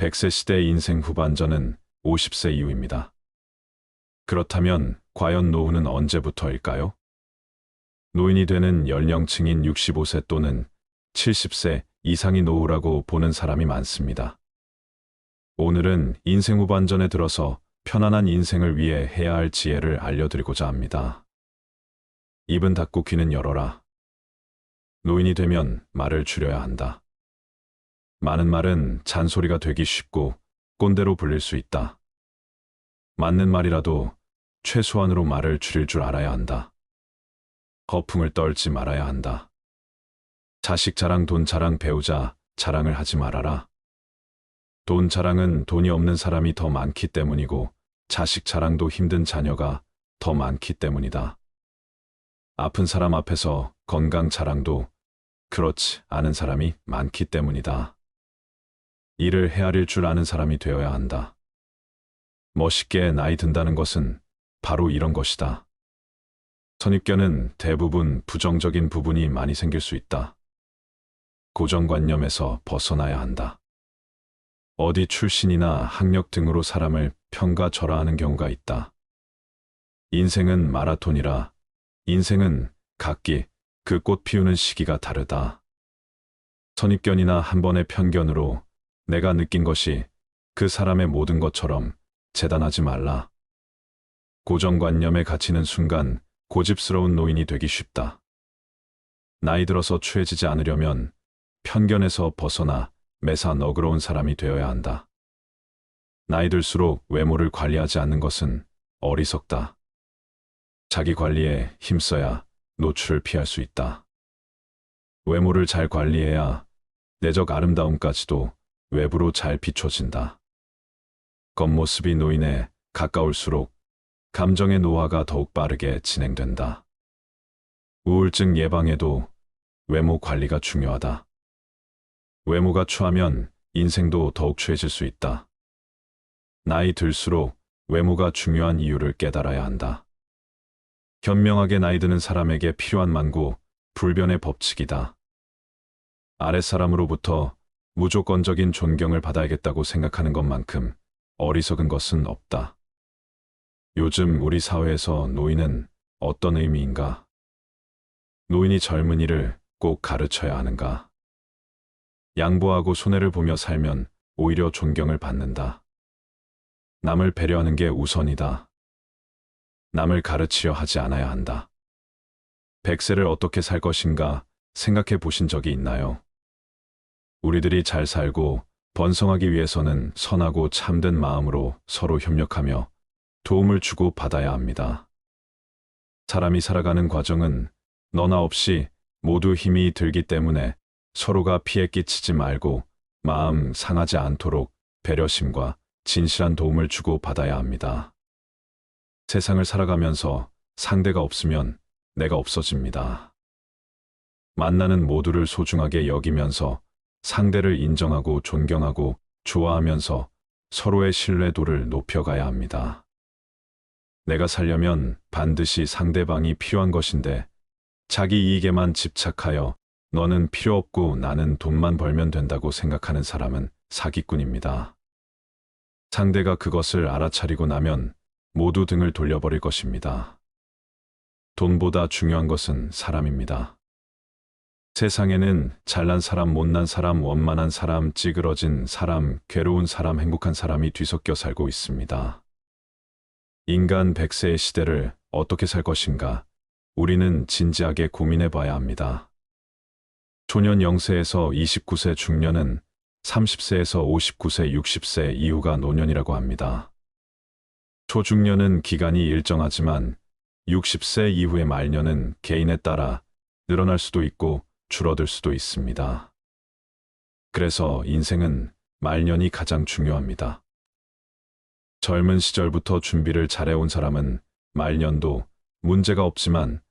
100세 시대의 인생 후반전은 50세 이후입니다. 그렇다면 과연 노후는 언제부터일까요? 노인이 되는 연령층인 65세 또는 70세 이상이 노후라고 보는 사람이 많습니다. 오늘은 인생 후반전에 들어서 편안한 인생을 위해 해야 할 지혜를 알려드리고자 합니다. 입은 닫고 귀는 열어라. 노인이 되면 말을 줄여야 한다. 많은 말은 잔소리가 되기 쉽고 꼰대로 불릴 수 있다. 맞는 말이라도 최소한으로 말을 줄일 줄 알아야 한다. 거품을 떨지 말아야 한다. 자식 자랑, 돈 자랑, 배우자 자랑을 하지 말아라. 돈 자랑은 돈이 없는 사람이 더 많기 때문이고 자식 자랑도 힘든 자녀가 더 많기 때문이다. 아픈 사람 앞에서 건강 자랑도 그렇지 않은 사람이 많기 때문이다. 일을 헤아릴 줄 아는 사람이 되어야 한다. 멋있게 나이 든다는 것은 바로 이런 것이다. 선입견은 대부분 부정적인 부분이 많이 생길 수 있다. 고정관념에서 벗어나야 한다. 어디 출신이나 학력 등으로 사람을 평가절하하는 경우가 있다. 인생은 마라톤이라 인생은 각기 그 꽃 피우는 시기가 다르다. 선입견이나 한 번의 편견으로 내가 느낀 것이 그 사람의 모든 것처럼 재단하지 말라. 고정관념에 갇히는 순간 고집스러운 노인이 되기 쉽다. 나이 들어서 추해지지 않으려면 편견에서 벗어나 매사 너그러운 사람이 되어야 한다. 나이 들수록 외모를 관리하지 않는 것은 어리석다. 자기 관리에 힘써야 노출을 피할 수 있다. 외모를 잘 관리해야 내적 아름다움까지도 외부로 잘 비춰진다. 겉모습이 노인에 가까울수록 감정의 노화가 더욱 빠르게 진행된다. 우울증 예방에도 외모 관리가 중요하다. 외모가 추하면 인생도 더욱 추해질 수 있다. 나이 들수록 외모가 중요한 이유를 깨달아야 한다. 현명하게 나이 드는 사람에게 필요한 만고 불변의 법칙이다. 아랫사람으로부터 무조건적인 존경을 받아야겠다고 생각하는 것만큼 어리석은 것은 없다. 요즘 우리 사회에서 노인은 어떤 의미인가? 노인이 젊은이를 꼭 가르쳐야 하는가? 양보하고 손해를 보며 살면 오히려 존경을 받는다. 남을 배려하는 게 우선이다. 남을 가르치려 하지 않아야 한다. 100세를 어떻게 살 것인가 생각해 보신 적이 있나요? 우리들이 잘 살고 번성하기 위해서는 선하고 참된 마음으로 서로 협력하며 도움을 주고 받아야 합니다. 사람이 살아가는 과정은 너나 없이 모두 힘이 들기 때문에 서로가 피해 끼치지 말고 마음 상하지 않도록 배려심과 진실한 도움을 주고 받아야 합니다. 세상을 살아가면서 상대가 없으면 내가 없어집니다. 만나는 모두를 소중하게 여기면서 상대를 인정하고 존경하고 좋아하면서 서로의 신뢰도를 높여가야 합니다. 내가 살려면 반드시 상대방이 필요한 것인데 자기 이익에만 집착하여 너는 필요 없고 나는 돈만 벌면 된다고 생각하는 사람은 사기꾼입니다. 상대가 그것을 알아차리고 나면 모두 등을 돌려버릴 것입니다. 돈보다 중요한 것은 사람입니다. 세상에는 잘난 사람, 못난 사람, 원만한 사람, 찌그러진 사람, 괴로운 사람, 행복한 사람이 뒤섞여 살고 있습니다. 인간 100세의 시대를 어떻게 살 것인가? 우리는 진지하게 고민해 봐야 합니다. 초년 0세에서 29세 중년은 30세에서 59세, 60세 이후가 노년이라고 합니다. 초중년은 기간이 일정하지만 60세 이후의 말년은 개인에 따라 늘어날 수도 있고 줄어들 수도 있습니다. 그래서 인생은 말년이 가장 중요합니다. 젊은 시절부터 준비를 잘해온 사람은 말년도 문제가 없지만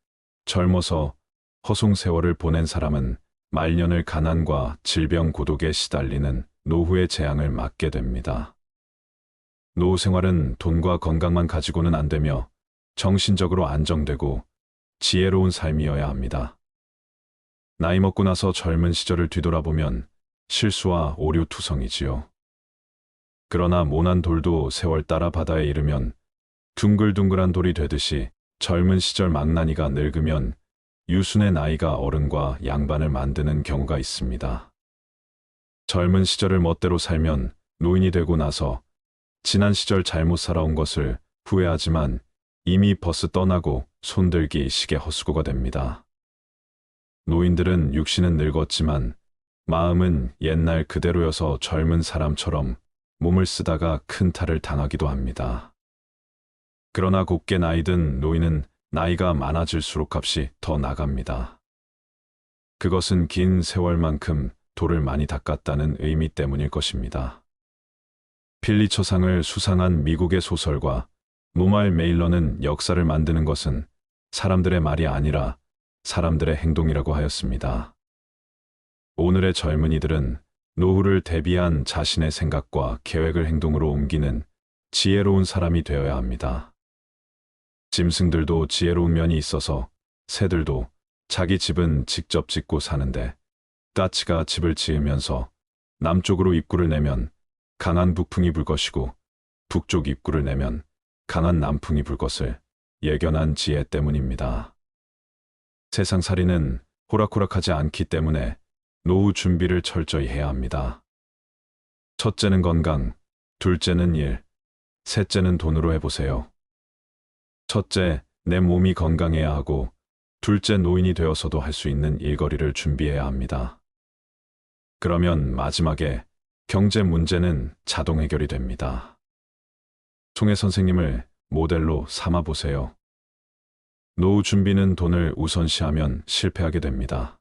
젊어서 허송세월을 보낸 사람은 말년을 가난과 질병, 고독에 시달리는 노후의 재앙을 맞게 됩니다. 노후 생활은 돈과 건강만 가지고는 안 되며 정신적으로 안정되고 지혜로운 삶이어야 합니다. 나이 먹고 나서 젊은 시절을 뒤돌아보면 실수와 오류투성이지요. 그러나 모난 돌도 세월 따라 바다에 이르면 둥글둥글한 돌이 되듯이 젊은 시절 망나니가 늙으면 유순의 나이가 어른과 양반을 만드는 경우가 있습니다. 젊은 시절을 멋대로 살면 노인이 되고 나서 지난 시절 잘못 살아온 것을 후회하지만 이미 버스 떠나고 손들기 시계 헛수고가 됩니다. 노인들은 육신은 늙었지만 마음은 옛날 그대로여서 젊은 사람처럼 몸을 쓰다가 큰 탈을 당하기도 합니다. 그러나 곱게 나이든 노인은 나이가 많아질수록 값이 더 나갑니다. 그것은 긴 세월만큼 돌을 많이 닦았다는 의미 때문일 것입니다. 필리처상을 수상한 미국의 소설가 무말 메일러는 역사를 만드는 것은 사람들의 말이 아니라 사람들의 행동이라고 하였습니다. 오늘의 젊은이들은 노후를 대비한 자신의 생각과 계획을 행동으로 옮기는 지혜로운 사람이 되어야 합니다. 짐승들도 지혜로운 면이 있어서 새들도 자기 집은 직접 짓고 사는데 까치가 집을 지으면서 남쪽으로 입구를 내면 강한 북풍이 불 것이고 북쪽 입구를 내면 강한 남풍이 불 것을 예견한 지혜 때문입니다. 세상살이는 호락호락하지 않기 때문에 노후 준비를 철저히 해야 합니다. 첫째는 건강, 둘째는 일, 셋째는 돈으로 해보세요. 첫째, 내 몸이 건강해야 하고 둘째, 노인이 되어서도 할 수 있는 일거리를 준비해야 합니다. 그러면 마지막에 경제 문제는 자동 해결이 됩니다. 총회 선생님을 모델로 삼아 보세요. 노후 준비는 돈을 우선시하면 실패하게 됩니다.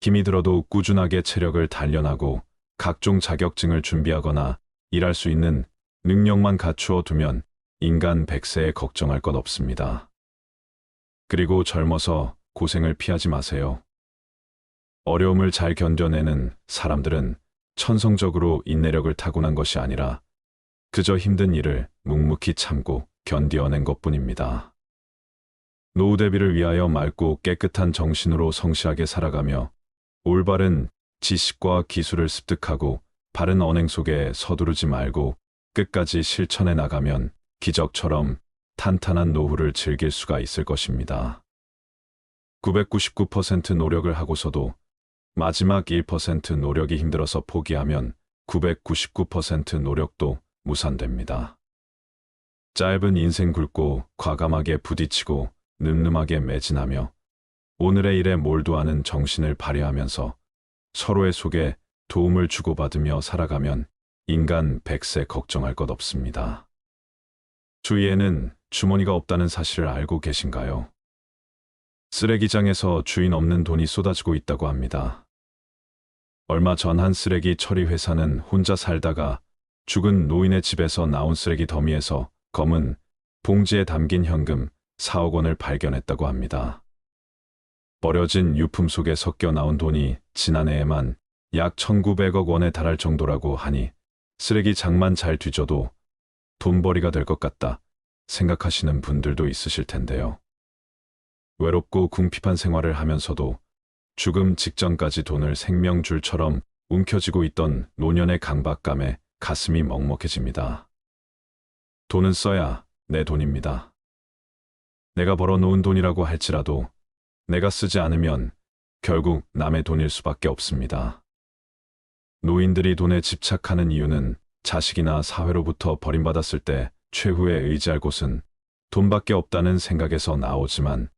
힘이 들어도 꾸준하게 체력을 단련하고 각종 자격증을 준비하거나 일할 수 있는 능력만 갖추어 두면 인간 100세에 걱정할 것 없습니다. 그리고 젊어서 고생을 피하지 마세요. 어려움을 잘 견뎌내는 사람들은 천성적으로 인내력을 타고난 것이 아니라 그저 힘든 일을 묵묵히 참고 견디어낸 것뿐입니다. 노후 대비를 위하여 맑고 깨끗한 정신으로 성실하게 살아가며 올바른 지식과 기술을 습득하고 바른 언행 속에 서두르지 말고 끝까지 실천해 나가면 기적처럼 탄탄한 노후를 즐길 수가 있을 것입니다. 999% 노력을 하고서도 마지막 1% 노력이 힘들어서 포기하면 999% 노력도 무산됩니다. 짧은 인생 굵고 과감하게 부딪히고 늠름하게 매진하며 오늘의 일에 몰두하는 정신을 발휘하면서 서로의 속에 도움을 주고받으며 살아가면 인간 100세 걱정할 것 없습니다. 주위에는 주머니가 없다는 사실을 알고 계신가요? 쓰레기장에서 주인 없는 돈이 쏟아지고 있다고 합니다. 얼마 전 한 쓰레기 처리 회사는 혼자 살다가 죽은 노인의 집에서 나온 쓰레기 더미에서 검은 봉지에 담긴 현금 4억 원을 발견했다고 합니다. 버려진 유품 속에 섞여 나온 돈이 지난해에만 약 1,900억 원에 달할 정도라고 하니 쓰레기장만 잘 뒤져도 돈벌이가 될 것 같다 생각하시는 분들도 있으실 텐데요. 외롭고 궁핍한 생활을 하면서도 죽음 직전까지 돈을 생명줄처럼 움켜쥐고 있던 노년의 강박감에 가슴이 먹먹해집니다. 돈은 써야 내 돈입니다. 내가 벌어놓은 돈이라고 할지라도 내가 쓰지 않으면 결국 남의 돈일 수밖에 없습니다. 노인들이 돈에 집착하는 이유는 자식이나 사회로부터 버림받았을 때 최후의 의지할 곳은 돈밖에 없다는 생각에서 나오지만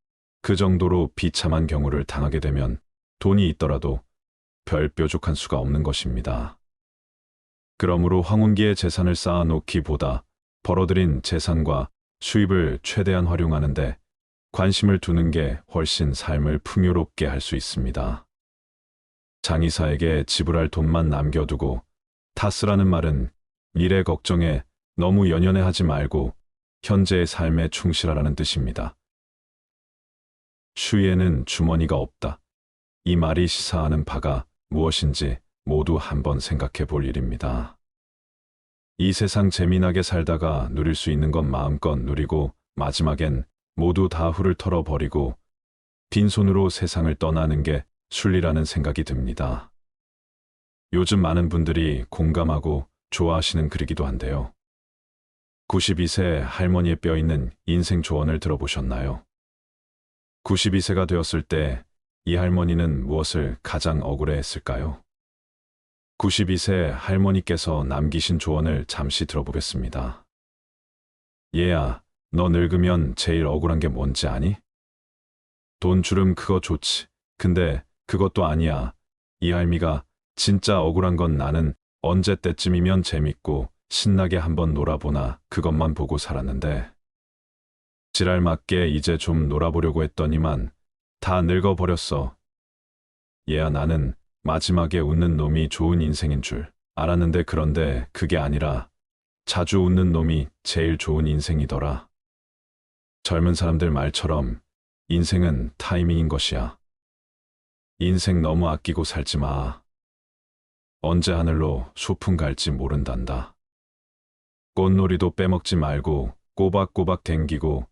그 정도로 비참한 경우를 당하게 되면 돈이 있더라도 별 뾰족한 수가 없는 것입니다. 그러므로 황혼기에 재산을 쌓아놓기보다 벌어들인 재산과 수입을 최대한 활용하는데 관심을 두는 게 훨씬 삶을 풍요롭게 할 수 있습니다. 장의사에게 지불할 돈만 남겨두고 다 쓰라는 말은 미래 걱정에 너무 연연해하지 말고 현재의 삶에 충실하라는 뜻입니다. 추위에는 주머니가 없다. 이 말이 시사하는 바가 무엇인지 모두 한번 생각해 볼 일입니다. 이 세상 재미나게 살다가 누릴 수 있는 건 마음껏 누리고 마지막엔 모두 다 훌을 털어버리고 빈손으로 세상을 떠나는 게 순리라는 생각이 듭니다. 요즘 많은 분들이 공감하고 좋아하시는 글이기도 한데요. 92세 할머니의 뼈 있는 인생 조언을 들어보셨나요? 92세가 되었을 때 이 할머니는 무엇을 가장 억울해 했을까요? 92세 할머니께서 남기신 조언을 잠시 들어보겠습니다. 얘야, 너 늙으면 제일 억울한 게 뭔지 아니? 돈 주름 그거 좋지. 근데 그것도 아니야. 이 할미가 진짜 억울한 건 나는 언제 때쯤이면 재밌고 신나게 한번 놀아보나 그것만 보고 살았는데. 지랄 맞게 이제 좀 놀아보려고 했더니만 다 늙어버렸어. 얘야 나는 마지막에 웃는 놈이 좋은 인생인 줄 알았는데 그런데 그게 아니라 자주 웃는 놈이 제일 좋은 인생이더라. 젊은 사람들 말처럼 인생은 타이밍인 것이야. 인생 너무 아끼고 살지 마. 언제 하늘로 소풍 갈지 모른단다. 꽃놀이도 빼먹지 말고 꼬박꼬박 댕기고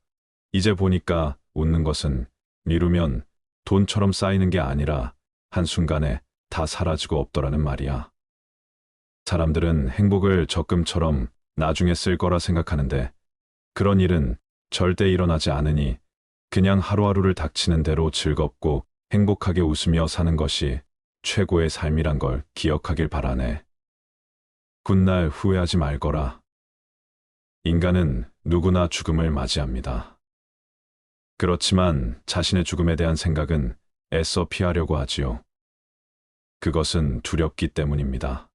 이제 보니까 웃는 것은 미루면 돈처럼 쌓이는 게 아니라 한순간에 다 사라지고 없더라는 말이야. 사람들은 행복을 적금처럼 나중에 쓸 거라 생각하는데 그런 일은 절대 일어나지 않으니 그냥 하루하루를 닥치는 대로 즐겁고 행복하게 웃으며 사는 것이 최고의 삶이란 걸 기억하길 바라네. 훗날 후회하지 말거라. 인간은 누구나 죽음을 맞이합니다. 그렇지만 자신의 죽음에 대한 생각은 애써 피하려고 하지요. 그것은 두렵기 때문입니다.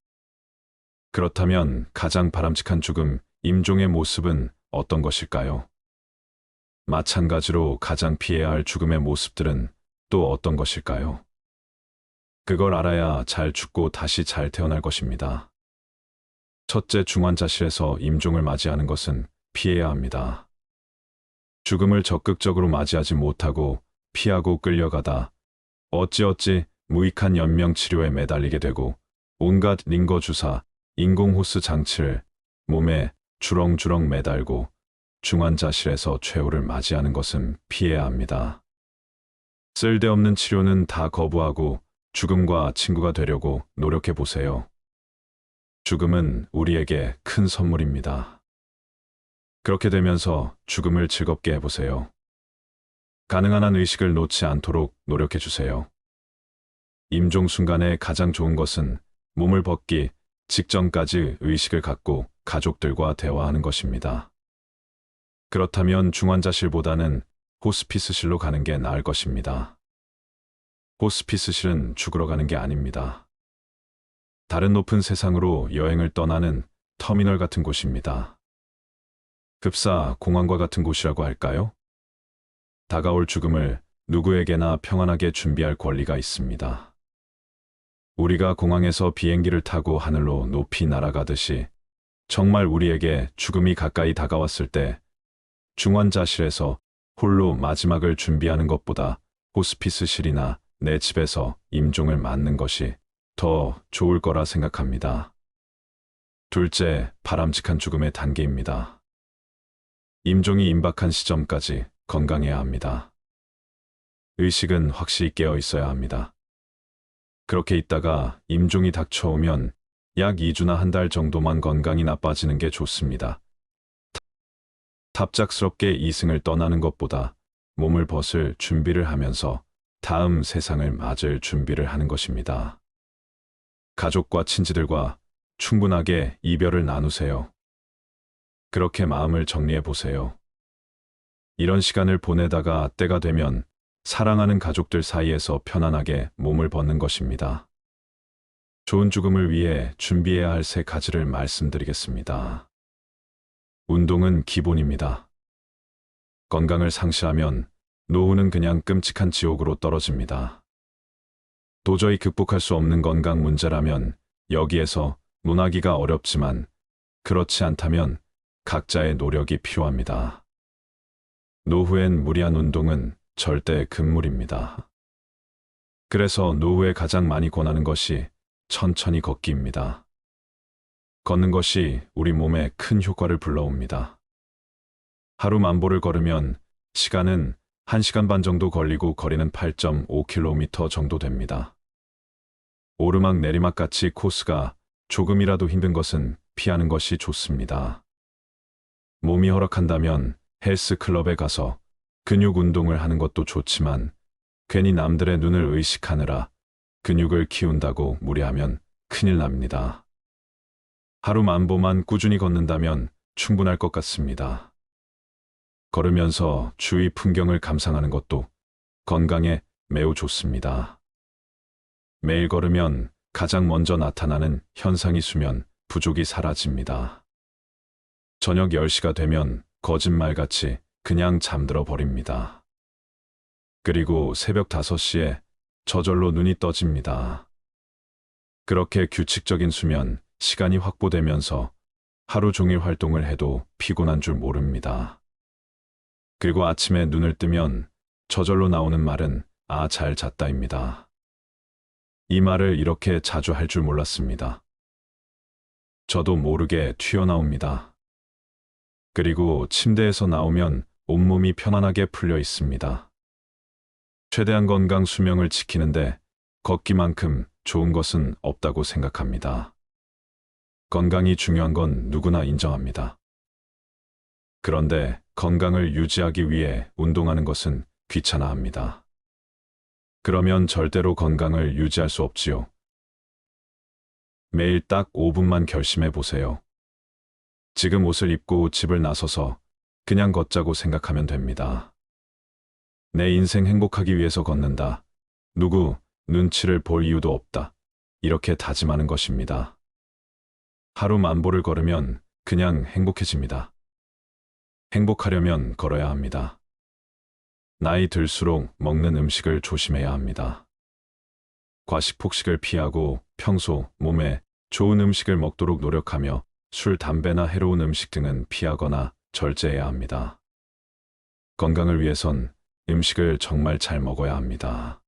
그렇다면 가장 바람직한 죽음, 임종의 모습은 어떤 것일까요? 마찬가지로 가장 피해야 할 죽음의 모습들은 또 어떤 것일까요? 그걸 알아야 잘 죽고 다시 잘 태어날 것입니다. 첫째, 중환자실에서 임종을 맞이하는 것은 피해야 합니다. 죽음을 적극적으로 맞이하지 못하고 피하고 끌려가다 어찌어찌 무익한 연명 치료에 매달리게 되고 온갖 링거 주사, 인공호스 장치를 몸에 주렁주렁 매달고 중환자실에서 최후를 맞이하는 것은 피해야 합니다. 쓸데없는 치료는 다 거부하고 죽음과 친구가 되려고 노력해 보세요. 죽음은 우리에게 큰 선물입니다. 그렇게 되면서 죽음을 즐겁게 해보세요. 가능한 한 의식을 놓지 않도록 노력해 주세요. 임종 순간에 가장 좋은 것은 몸을 벗기 직전까지 의식을 갖고 가족들과 대화하는 것입니다. 그렇다면 중환자실보다는 호스피스실로 가는 게 나을 것입니다. 호스피스실은 죽으러 가는 게 아닙니다. 다른 높은 세상으로 여행을 떠나는 터미널 같은 곳입니다. 급사 공항과 같은 곳이라고 할까요? 다가올 죽음을 누구에게나 평안하게 준비할 권리가 있습니다. 우리가 공항에서 비행기를 타고 하늘로 높이 날아가듯이 정말 우리에게 죽음이 가까이 다가왔을 때 중환자실에서 홀로 마지막을 준비하는 것보다 호스피스실이나 내 집에서 임종을 맞는 것이 더 좋을 거라 생각합니다. 둘째, 바람직한 죽음의 단계입니다. 임종이 임박한 시점까지 건강해야 합니다. 의식은 확실히 깨어 있어야 합니다. 그렇게 있다가 임종이 닥쳐오면 약 2주나 한 달 정도만 건강이 나빠지는 게 좋습니다. 갑작스럽게 이승을 떠나는 것보다 몸을 벗을 준비를 하면서 다음 세상을 맞을 준비를 하는 것입니다. 가족과 친지들과 충분하게 이별을 나누세요. 그렇게 마음을 정리해 보세요. 이런 시간을 보내다가 때가 되면 사랑하는 가족들 사이에서 편안하게 몸을 벗는 것입니다. 좋은 죽음을 위해 준비해야 할 3가지를 말씀드리겠습니다. 운동은 기본입니다. 건강을 상실하면 노후는 그냥 끔찍한 지옥으로 떨어집니다. 도저히 극복할 수 없는 건강 문제라면 여기에서 논하기가 어렵지만 그렇지 않다면 각자의 노력이 필요합니다. 노후엔 무리한 운동은 절대 금물입니다. 그래서 노후에 가장 많이 권하는 것이 천천히 걷기입니다. 걷는 것이 우리 몸에 큰 효과를 불러옵니다. 하루 10,000보를 걸으면 시간은 1시간 반 정도 걸리고 거리는 8.5km 정도 됩니다. 오르막 내리막 같이 코스가 조금이라도 힘든 것은 피하는 것이 좋습니다. 몸이 허락한다면 헬스클럽에 가서 근육 운동을 하는 것도 좋지만 괜히 남들의 눈을 의식하느라 근육을 키운다고 무리하면 큰일 납니다. 하루 만보만 꾸준히 걷는다면 충분할 것 같습니다. 걸으면서 주위 풍경을 감상하는 것도 건강에 매우 좋습니다. 매일 걸으면 가장 먼저 나타나는 현상이 수면 부족이 사라집니다. 저녁 10시가 되면 거짓말같이 그냥 잠들어 버립니다. 그리고 새벽 5시에 저절로 눈이 떠집니다. 그렇게 규칙적인 수면 시간이 확보되면서 하루 종일 활동을 해도 피곤한 줄 모릅니다. 그리고 아침에 눈을 뜨면 저절로 나오는 말은 "아, 잘 잤다입니다." 이 말을 이렇게 자주 할 줄 몰랐습니다. 저도 모르게 튀어나옵니다. 그리고 침대에서 나오면 온몸이 편안하게 풀려 있습니다. 최대한 건강 수명을 지키는데 걷기만큼 좋은 것은 없다고 생각합니다. 건강이 중요한 건 누구나 인정합니다. 그런데 건강을 유지하기 위해 운동하는 것은 귀찮아합니다. 그러면 절대로 건강을 유지할 수 없지요. 매일 딱 5분만 결심해 보세요. 지금 옷을 입고 집을 나서서 그냥 걷자고 생각하면 됩니다. 내 인생 행복하기 위해서 걷는다. 누구 눈치를 볼 이유도 없다. 이렇게 다짐하는 것입니다. 하루 만보를 걸으면 그냥 행복해집니다. 행복하려면 걸어야 합니다. 나이 들수록 먹는 음식을 조심해야 합니다. 과식 폭식을 피하고 평소 몸에 좋은 음식을 먹도록 노력하며 술, 담배나 해로운 음식 등은 피하거나 절제해야 합니다. 건강을 위해선 음식을 정말 잘 먹어야 합니다.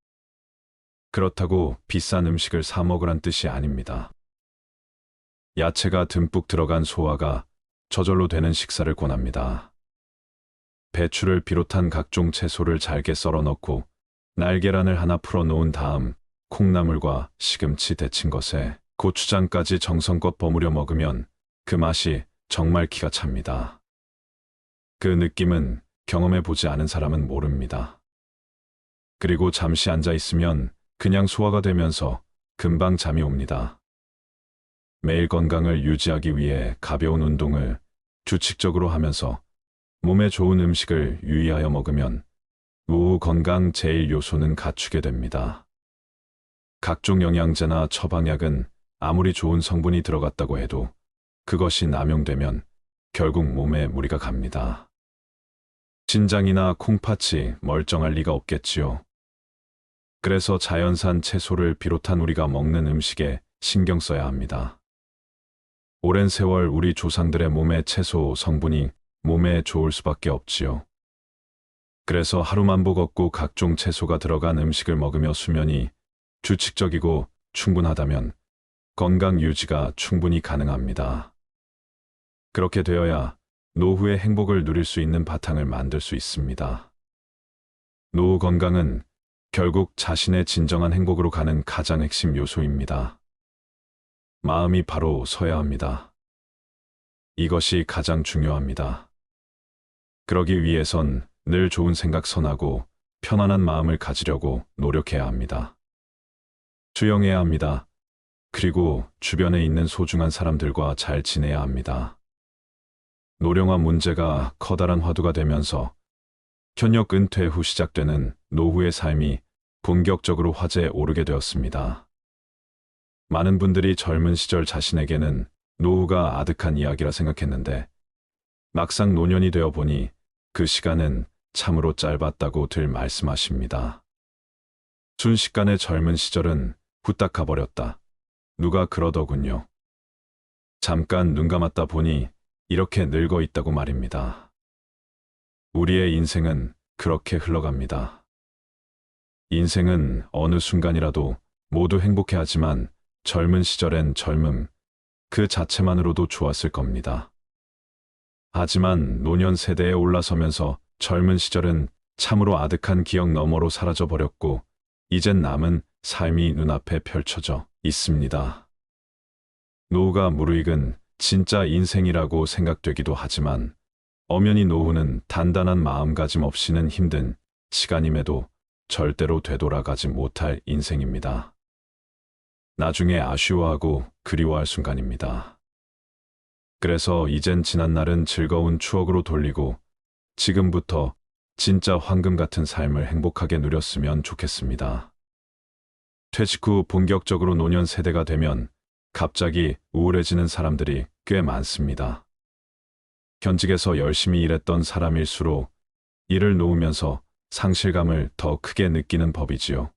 그렇다고 비싼 음식을 사 먹으란 뜻이 아닙니다. 야채가 듬뿍 들어간 소화가 저절로 되는 식사를 권합니다. 배추를 비롯한 각종 채소를 잘게 썰어 넣고 날계란을 하나 풀어 놓은 다음 콩나물과 시금치 데친 것에 고추장까지 정성껏 버무려 먹으면 그 맛이 정말 기가 찹니다. 그 느낌은 경험해 보지 않은 사람은 모릅니다. 그리고 잠시 앉아 있으면 그냥 소화가 되면서 금방 잠이 옵니다. 매일 건강을 유지하기 위해 가벼운 운동을 규칙적으로 하면서 몸에 좋은 음식을 유의하여 먹으면 노후 건강 제일 요소는 갖추게 됩니다. 각종 영양제나 처방약은 아무리 좋은 성분이 들어갔다고 해도 그것이 남용되면 결국 몸에 무리가 갑니다. 신장이나 콩팥이 멀쩡할 리가 없겠지요. 그래서 자연산 채소를 비롯한 우리가 먹는 음식에 신경 써야 합니다. 오랜 세월 우리 조상들의 몸에 채소 성분이 몸에 좋을 수밖에 없지요. 그래서 하루 만보 걷고 각종 채소가 들어간 음식을 먹으며 수면이 규칙적이고 충분하다면 건강 유지가 충분히 가능합니다. 그렇게 되어야 노후의 행복을 누릴 수 있는 바탕을 만들 수 있습니다. 노후 건강은 결국 자신의 진정한 행복으로 가는 가장 핵심 요소입니다. 마음이 바로 서야 합니다. 이것이 가장 중요합니다. 그러기 위해선 늘 좋은 생각 선하고 편안한 마음을 가지려고 노력해야 합니다. 수영해야 합니다. 그리고 주변에 있는 소중한 사람들과 잘 지내야 합니다. 노령화 문제가 커다란 화두가 되면서 현역 은퇴 후 시작되는 노후의 삶이 본격적으로 화제에 오르게 되었습니다. 많은 분들이 젊은 시절 자신에게는 노후가 아득한 이야기라 생각했는데 막상 노년이 되어 보니 그 시간은 참으로 짧았다고들 말씀하십니다. 순식간에 젊은 시절은 후딱 가버렸다. 누가 그러더군요. 잠깐 눈 감았다 보니 이렇게 늙어 있다고 말입니다. 우리의 인생은 그렇게 흘러갑니다. 인생은 어느 순간이라도 모두 행복해하지만 젊은 시절엔 젊음 그 자체만으로도 좋았을 겁니다. 하지만 노년 세대에 올라서면서 젊은 시절은 참으로 아득한 기억 너머로 사라져버렸고 이젠 남은 삶이 눈앞에 펼쳐져 있습니다. 노후가 무르익은 진짜 인생이라고 생각되기도 하지만 엄연히 노후는 단단한 마음가짐 없이는 힘든 시간임에도 절대로 되돌아가지 못할 인생입니다. 나중에 아쉬워하고 그리워할 순간입니다. 그래서 이젠 지난 날은 즐거운 추억으로 돌리고 지금부터 진짜 황금 같은 삶을 행복하게 누렸으면 좋겠습니다. 퇴직 후 본격적으로 노년 세대가 되면 갑자기 우울해지는 사람들이 꽤 많습니다. 현직에서 열심히 일했던 사람일수록 일을 놓으면서 상실감을 더 크게 느끼는 법이지요.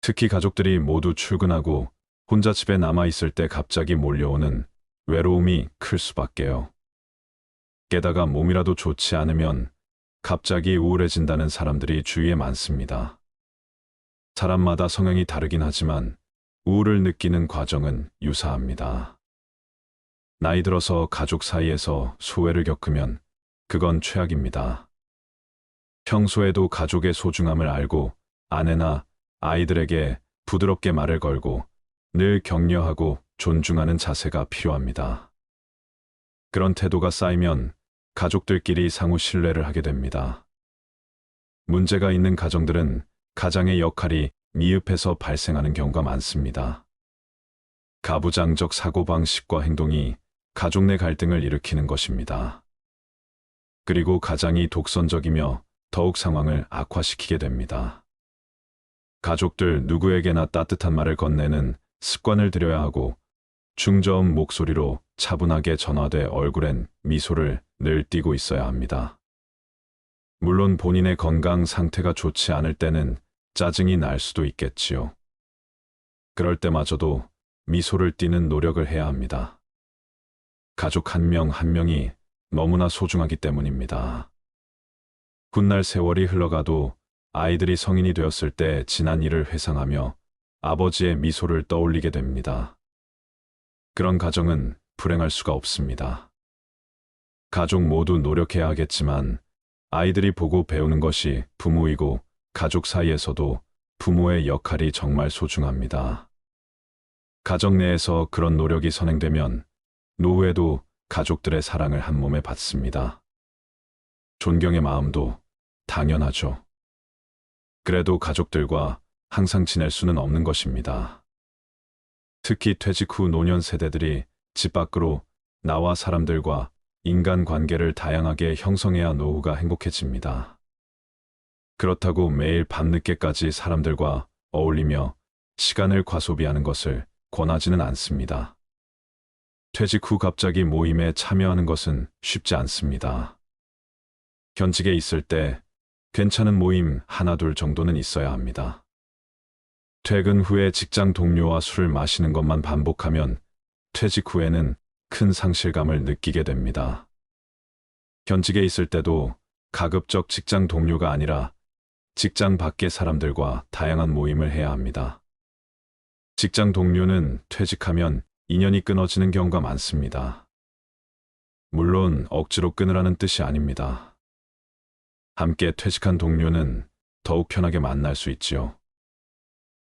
특히 가족들이 모두 출근하고 혼자 집에 남아있을 때 갑자기 몰려오는 외로움이 클 수밖에요. 게다가 몸이라도 좋지 않으면 갑자기 우울해진다는 사람들이 주위에 많습니다. 사람마다 성향이 다르긴 하지만 우울을 느끼는 과정은 유사합니다. 나이 들어서 가족 사이에서 소외를 겪으면 그건 최악입니다. 평소에도 가족의 소중함을 알고 아내나 아이들에게 부드럽게 말을 걸고 늘 격려하고 존중하는 자세가 필요합니다. 그런 태도가 쌓이면 가족들끼리 상호 신뢰를 하게 됩니다. 문제가 있는 가정들은 가장의 역할이 미흡해서 발생하는 경우가 많습니다. 가부장적 사고방식과 행동이 가족 내 갈등을 일으키는 것입니다. 그리고 가장이 독선적이며 더욱 상황을 악화시키게 됩니다. 가족들 누구에게나 따뜻한 말을 건네는 습관을 들여야 하고 중저음 목소리로 차분하게 전화돼 얼굴엔 미소를 늘 띠고 있어야 합니다. 물론 본인의 건강 상태가 좋지 않을 때는 짜증이 날 수도 있겠지요. 그럴 때마저도 미소를 띠는 노력을 해야 합니다. 가족 한 명 한 명이 너무나 소중하기 때문입니다. 훗날 세월이 흘러가도 아이들이 성인이 되었을 때 지난 일을 회상하며 아버지의 미소를 떠올리게 됩니다. 그런 가정은 불행할 수가 없습니다. 가족 모두 노력해야 하겠지만 아이들이 보고 배우는 것이 부모이고 가족 사이에서도 부모의 역할이 정말 소중합니다. 가정 내에서 그런 노력이 선행되면 노후에도 가족들의 사랑을 한 몸에 받습니다. 존경의 마음도 당연하죠. 그래도 가족들과 항상 지낼 수는 없는 것입니다. 특히 퇴직 후 노년 세대들이 집 밖으로 나와 사람들과 인간관계를 다양하게 형성해야 노후가 행복해집니다. 그렇다고 매일 밤늦게까지 사람들과 어울리며 시간을 과소비하는 것을 권하지는 않습니다. 퇴직 후 갑자기 모임에 참여하는 것은 쉽지 않습니다. 현직에 있을 때 괜찮은 모임 하나 둘 정도는 있어야 합니다. 퇴근 후에 직장 동료와 술을 마시는 것만 반복하면 퇴직 후에는 큰 상실감을 느끼게 됩니다. 현직에 있을 때도 가급적 직장 동료가 아니라 직장 밖의 사람들과 다양한 모임을 해야 합니다. 직장 동료는 퇴직하면 인연이 끊어지는 경우가 많습니다. 물론 억지로 끊으라는 뜻이 아닙니다. 함께 퇴직한 동료는 더욱 편하게 만날 수 있지요.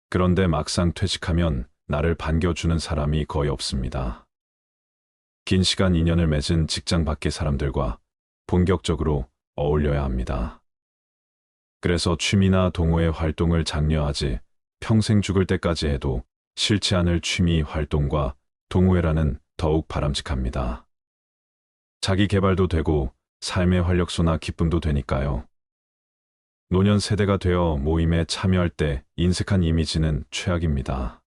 그런데 막상 퇴직하면 나를 반겨주는 사람이 거의 없습니다. 긴 시간 인연을 맺은 직장 밖의 사람들과 본격적으로 어울려야 합니다. 그래서 취미나 동호회 활동을 장려하지 평생 죽을 때까지 해도 싫지 않을 취미 활동과 동호회라는 더욱 바람직합니다. 자기 개발도 되고 삶의 활력소나 기쁨도 되니까요. 노년 세대가 되어 모임에 참여할 때 인색한 이미지는 최악입니다.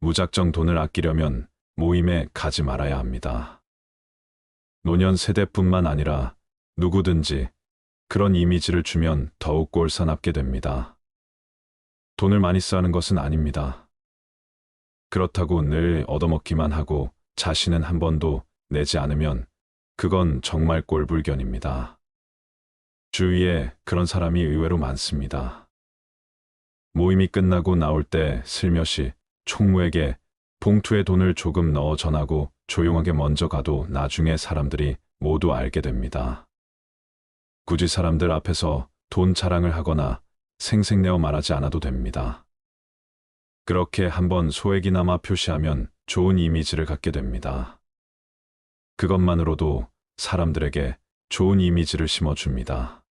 무작정 돈을 아끼려면 모임에 가지 말아야 합니다. 노년 세대뿐만 아니라 누구든지 그런 이미지를 주면 더욱 꼴사납게 됩니다. 돈을 많이 쓰는 것은 아닙니다. 그렇다고 늘 얻어먹기만 하고 자신은 한 번도 내지 않으면 그건 정말 꼴불견입니다. 주위에 그런 사람이 의외로 많습니다. 모임이 끝나고 나올 때 슬며시 총무에게 봉투에 돈을 조금 넣어 전하고 조용하게 먼저 가도 나중에 사람들이 모두 알게 됩니다. 굳이 사람들 앞에서 돈 자랑을 하거나 생색내어 말하지 않아도 됩니다. 그렇게 한번 소액이나마 표시하면 좋은 이미지를 갖게 됩니다. 그것만으로도 사람들에게 좋은 이미지를 심어줍니다.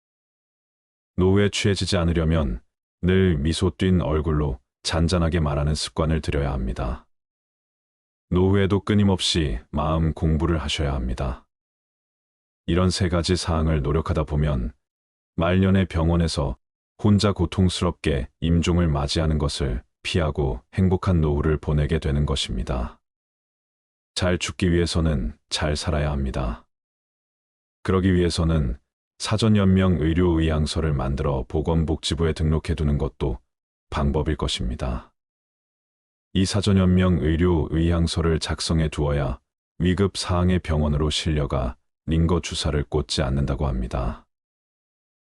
노후에 취해지지 않으려면 늘 미소 띈 얼굴로 잔잔하게 말하는 습관을 들여야 합니다. 노후에도 끊임없이 마음 공부를 하셔야 합니다. 이런 세 가지 사항을 노력하다 보면 말년에 병원에서 혼자 고통스럽게 임종을 맞이하는 것을 피하고 행복한 노후를 보내게 되는 것입니다. 잘 죽기 위해서는 잘 살아야 합니다. 그러기 위해서는 사전연명 의료의향서를 만들어 보건복지부에 등록해 두는 것도 방법일 것입니다. 이 사전연명 의료의향서를 작성해 두어야 위급 사항의 병원으로 실려가 링거 주사를 꽂지 않는다고 합니다.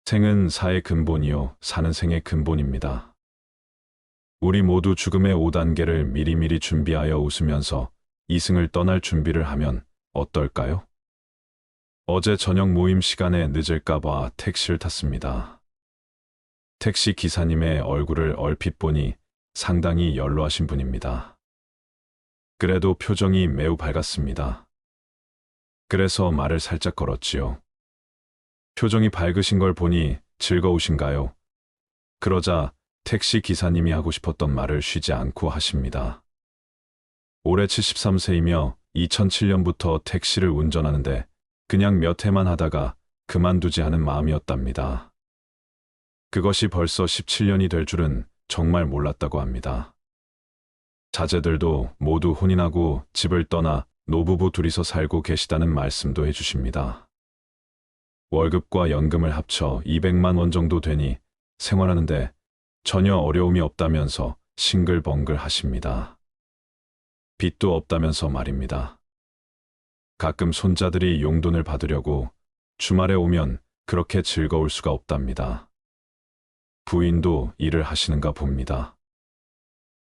생은 사의 근본이요, 사는 생의 근본입니다. 우리 모두 죽음의 5단계를 미리미리 준비하여 웃으면서 이승을 떠날 준비를 하면 어떨까요? 어제 저녁 모임 시간에 늦을까봐 택시를 탔습니다. 택시 기사님의 얼굴을 얼핏 보니 상당히 연로하신 분입니다. 그래도 표정이 매우 밝았습니다. 그래서 말을 살짝 걸었지요. 표정이 밝으신 걸 보니 즐거우신가요? 그러자 택시 기사님이 하고 싶었던 말을 쉬지 않고 하십니다. 올해 73세이며 2007년부터 택시를 운전하는데 그냥 몇 해만 하다가 그만두지 않은 마음이었답니다. 그것이 벌써 17년이 될 줄은 정말 몰랐다고 합니다. 자제들도 모두 혼인하고 집을 떠나 노부부 둘이서 살고 계시다는 말씀도 해주십니다. 월급과 연금을 합쳐 200만 원 정도 되니 생활하는데 전혀 어려움이 없다면서 싱글벙글 하십니다. 빚도 없다면서 말입니다. 가끔 손자들이 용돈을 받으려고 주말에 오면 그렇게 즐거울 수가 없답니다. 부인도 일을 하시는가 봅니다.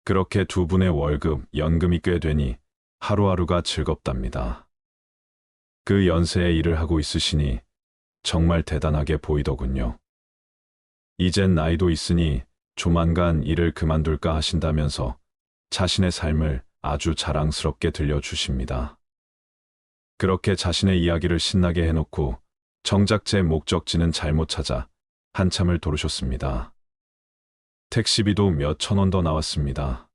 그렇게 두 분의 월급, 연금이 꽤 되니 하루하루가 즐겁답니다. 그 연세에 일을 하고 있으시니 정말 대단하게 보이더군요. 이젠 나이도 있으니 조만간 일을 그만둘까 하신다면서 자신의 삶을 아주 자랑스럽게 들려주십니다. 그렇게 자신의 이야기를 신나게 해놓고 정작 제 목적지는 잘못 찾아 한참을 도르셨습니다. 택시비도 몇 천 원 더 나왔습니다.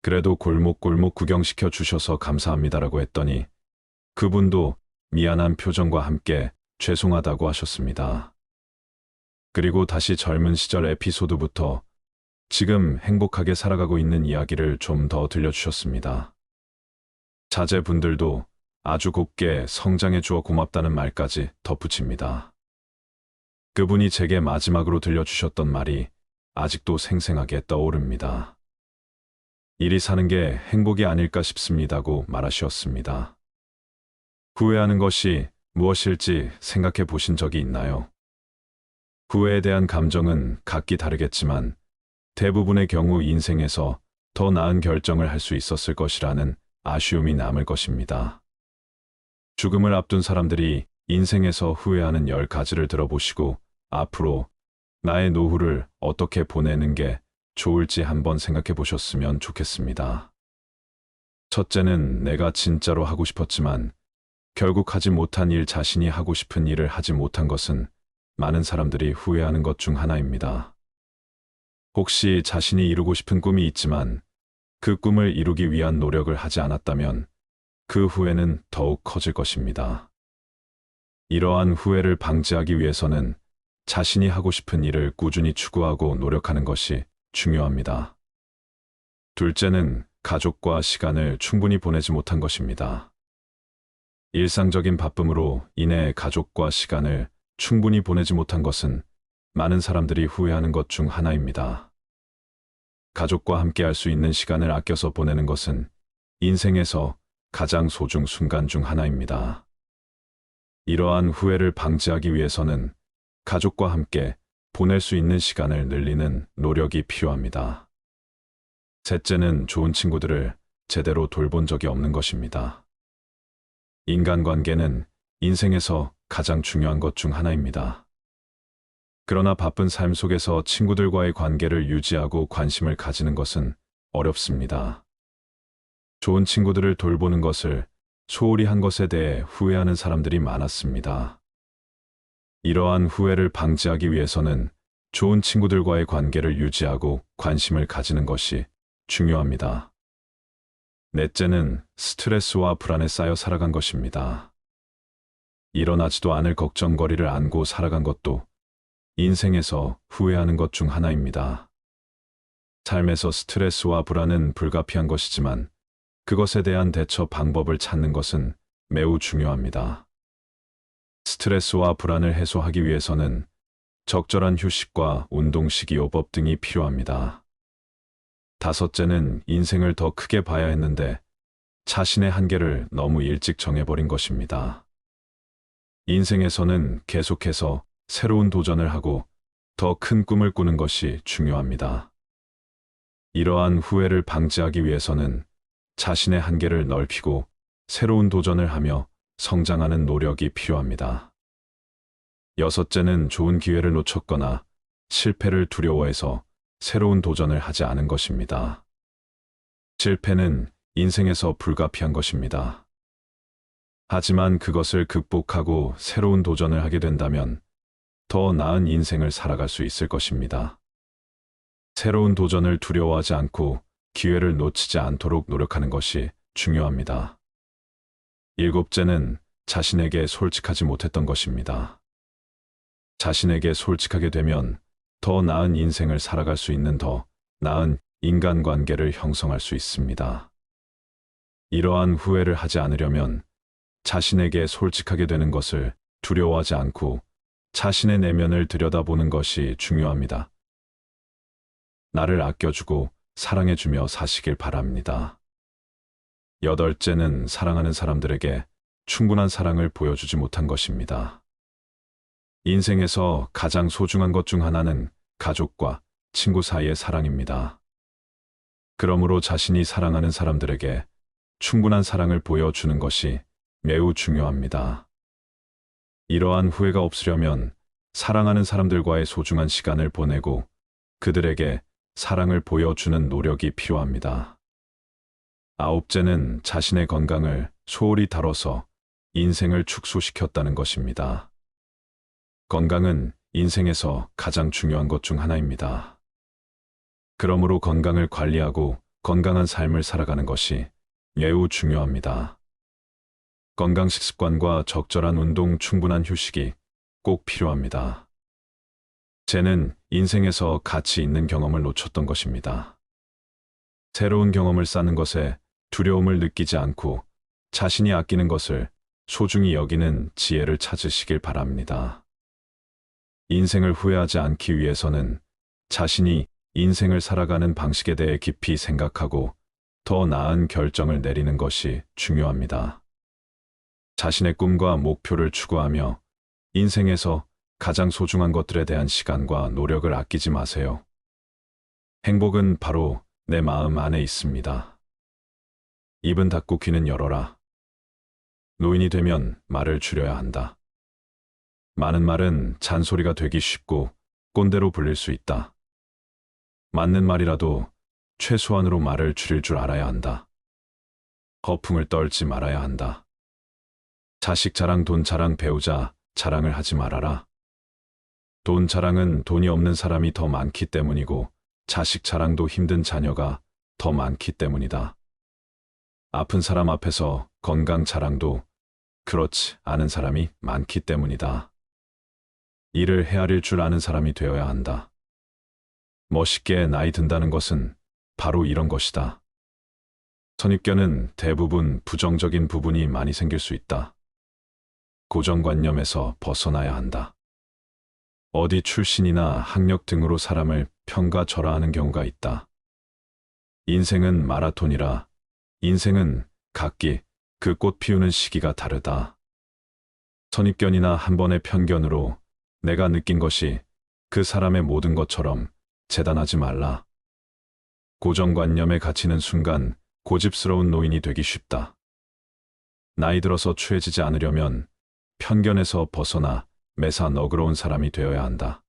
그래도 골목골목 구경시켜 주셔서 감사합니다라고 했더니 그분도 미안한 표정과 함께 죄송하다고 하셨습니다. 그리고 다시 젊은 시절 에피소드부터 지금 행복하게 살아가고 있는 이야기를 좀 더 들려주셨습니다. 자제분들도 아주 곱게 성장해 주어 고맙다는 말까지 덧붙입니다. 그분이 제게 마지막으로 들려주셨던 말이 아직도 생생하게 떠오릅니다. 일이 사는 게 행복이 아닐까 싶습니다고 말하셨습니다. 후회하는 것이 무엇일지 생각해 보신 적이 있나요? 후회에 대한 감정은 각기 다르겠지만 대부분의 경우 인생에서 더 나은 결정을 할 수 있었을 것이라는 아쉬움이 남을 것입니다. 죽음을 앞둔 사람들이 인생에서 후회하는 10가지를 들어보시고 앞으로 나의 노후를 어떻게 보내는 게 좋을지 한번 생각해 보셨으면 좋겠습니다. 첫째는 내가 진짜로 하고 싶었지만 결국 하지 못한 일, 자신이 하고 싶은 일을 하지 못한 것은 많은 사람들이 후회하는 것 중 하나입니다. 혹시 자신이 이루고 싶은 꿈이 있지만 그 꿈을 이루기 위한 노력을 하지 않았다면 그 후회는 더욱 커질 것입니다. 이러한 후회를 방지하기 위해서는 자신이 하고 싶은 일을 꾸준히 추구하고 노력하는 것이 중요합니다. 둘째는 가족과 시간을 충분히 보내지 못한 것입니다. 일상적인 바쁨으로 인해 가족과 시간을 충분히 보내지 못한 것은 많은 사람들이 후회하는 것 중 하나입니다. 가족과 함께 할 수 있는 시간을 아껴서 보내는 것은 인생에서 가장 소중 순간 중 하나입니다. 이러한 후회를 방지하기 위해서는 가족과 함께 보낼 수 있는 시간을 늘리는 노력이 필요합니다. 셋째는 좋은 친구들을 제대로 돌본 적이 없는 것입니다. 인간관계는 인생에서 가장 중요한 것 중 하나입니다. 그러나 바쁜 삶 속에서 친구들과의 관계를 유지하고 관심을 가지는 것은 어렵습니다. 좋은 친구들을 돌보는 것을 소홀히 한 것에 대해 후회하는 사람들이 많았습니다. 이러한 후회를 방지하기 위해서는 좋은 친구들과의 관계를 유지하고 관심을 가지는 것이 중요합니다. 넷째는 스트레스와 불안에 쌓여 살아간 것입니다. 일어나지도 않을 걱정거리를 안고 살아간 것도 인생에서 후회하는 것 중 하나입니다. 삶에서 스트레스와 불안은 불가피한 것이지만 그것에 대한 대처 방법을 찾는 것은 매우 중요합니다. 스트레스와 불안을 해소하기 위해서는 적절한 휴식과 운동 식이요법 등이 필요합니다. 다섯째는 인생을 더 크게 봐야 했는데 자신의 한계를 너무 일찍 정해버린 것입니다. 인생에서는 계속해서 새로운 도전을 하고 더 큰 꿈을 꾸는 것이 중요합니다. 이러한 후회를 방지하기 위해서는 자신의 한계를 넓히고 새로운 도전을 하며 성장하는 노력이 필요합니다. 여섯째는 좋은 기회를 놓쳤거나 실패를 두려워해서 새로운 도전을 하지 않은 것입니다. 실패는 인생에서 불가피한 것입니다. 하지만 그것을 극복하고 새로운 도전을 하게 된다면 더 나은 인생을 살아갈 수 있을 것입니다. 새로운 도전을 두려워하지 않고 기회를 놓치지 않도록 노력하는 것이 중요합니다. 일곱째는 자신에게 솔직하지 못했던 것입니다. 자신에게 솔직하게 되면 더 나은 인생을 살아갈 수 있는 더 나은 인간관계를 형성할 수 있습니다. 이러한 후회를 하지 않으려면 자신에게 솔직하게 되는 것을 두려워하지 않고 자신의 내면을 들여다보는 것이 중요합니다. 나를 아껴주고 사랑해주며 사시길 바랍니다. 여덟째는 사랑하는 사람들에게 충분한 사랑을 보여주지 못한 것입니다. 인생에서 가장 소중한 것 중 하나는 가족과 친구 사이의 사랑입니다. 그러므로 자신이 사랑하는 사람들에게 충분한 사랑을 보여주는 것이 매우 중요합니다. 이러한 후회가 없으려면 사랑하는 사람들과의 소중한 시간을 보내고 그들에게 사랑을 보여주는 노력이 필요합니다. 아홉째는 자신의 건강을 소홀히 다뤄서 인생을 축소시켰다는 것입니다. 건강은 인생에서 가장 중요한 것 중 하나입니다. 그러므로 건강을 관리하고 건강한 삶을 살아가는 것이 매우 중요합니다. 건강 식습관과 적절한 운동, 충분한 휴식이 꼭 필요합니다. 쟤는 인생에서 가치 있는 경험을 놓쳤던 것입니다. 새로운 경험을 쌓는 것에 두려움을 느끼지 않고 자신이 아끼는 것을 소중히 여기는 지혜를 찾으시길 바랍니다. 인생을 후회하지 않기 위해서는 자신이 인생을 살아가는 방식에 대해 깊이 생각하고 더 나은 결정을 내리는 것이 중요합니다. 자신의 꿈과 목표를 추구하며 인생에서 가장 소중한 것들에 대한 시간과 노력을 아끼지 마세요. 행복은 바로 내 마음 안에 있습니다. 입은 닫고 귀는 열어라. 노인이 되면 말을 줄여야 한다. 많은 말은 잔소리가 되기 쉽고 꼰대로 불릴 수 있다. 맞는 말이라도 최소한으로 말을 줄일 줄 알아야 한다. 허풍을 떨지 말아야 한다. 자식 자랑, 돈 자랑, 배우자 자랑을 하지 말아라. 돈 자랑은 돈이 없는 사람이 더 많기 때문이고 자식 자랑도 힘든 자녀가 더 많기 때문이다. 아픈 사람 앞에서 건강 자랑도 그렇지 않은 사람이 많기 때문이다. 일을 헤아릴 줄 아는 사람이 되어야 한다. 멋있게 나이 든다는 것은 바로 이런 것이다. 선입견은 대부분 부정적인 부분이 많이 생길 수 있다. 고정관념에서 벗어나야 한다. 어디 출신이나 학력 등으로 사람을 평가절하하는 경우가 있다. 인생은 마라톤이라 인생은 각기 그 꽃 피우는 시기가 다르다. 선입견이나 한 번의 편견으로 내가 느낀 것이 그 사람의 모든 것처럼 재단하지 말라. 고정관념에 갇히는 순간 고집스러운 노인이 되기 쉽다. 나이 들어서 추해지지 않으려면 편견에서 벗어나 매사 너그러운 사람이 되어야 한다.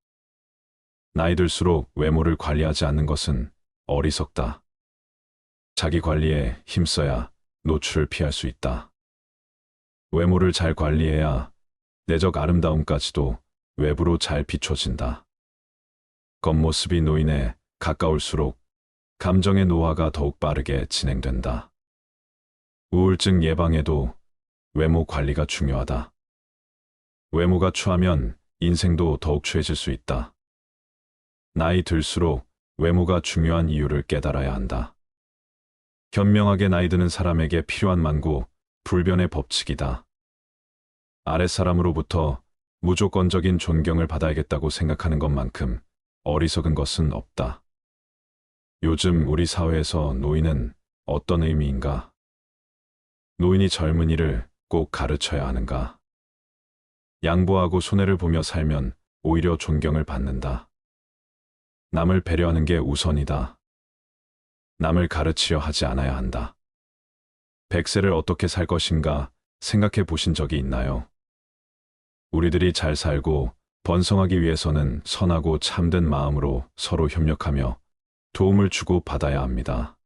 나이 들수록 외모를 관리하지 않는 것은 어리석다. 자기 관리에 힘써야 노출을 피할 수 있다. 외모를 잘 관리해야 내적 아름다움까지도 외부로 잘 비춰진다. 겉모습이 노인에 가까울수록 감정의 노화가 더욱 빠르게 진행된다. 우울증 예방에도 외모 관리가 중요하다. 외모가 추하면 인생도 더욱 추해질 수 있다. 나이 들수록 외모가 중요한 이유를 깨달아야 한다. 현명하게 나이 드는 사람에게 필요한 만고 불변의 법칙이다. 아랫사람으로부터 무조건적인 존경을 받아야겠다고 생각하는 것만큼 어리석은 것은 없다. 요즘 우리 사회에서 노인은 어떤 의미인가? 노인이 젊은이를 꼭 가르쳐야 하는가? 양보하고 손해를 보며 살면 오히려 존경을 받는다. 남을 배려하는 게 우선이다. 남을 가르치려 하지 않아야 한다. 100세를 어떻게 살 것인가 생각해 보신 적이 있나요? 우리들이 잘 살고 번성하기 위해서는 선하고 참된 마음으로 서로 협력하며 도움을 주고 받아야 합니다.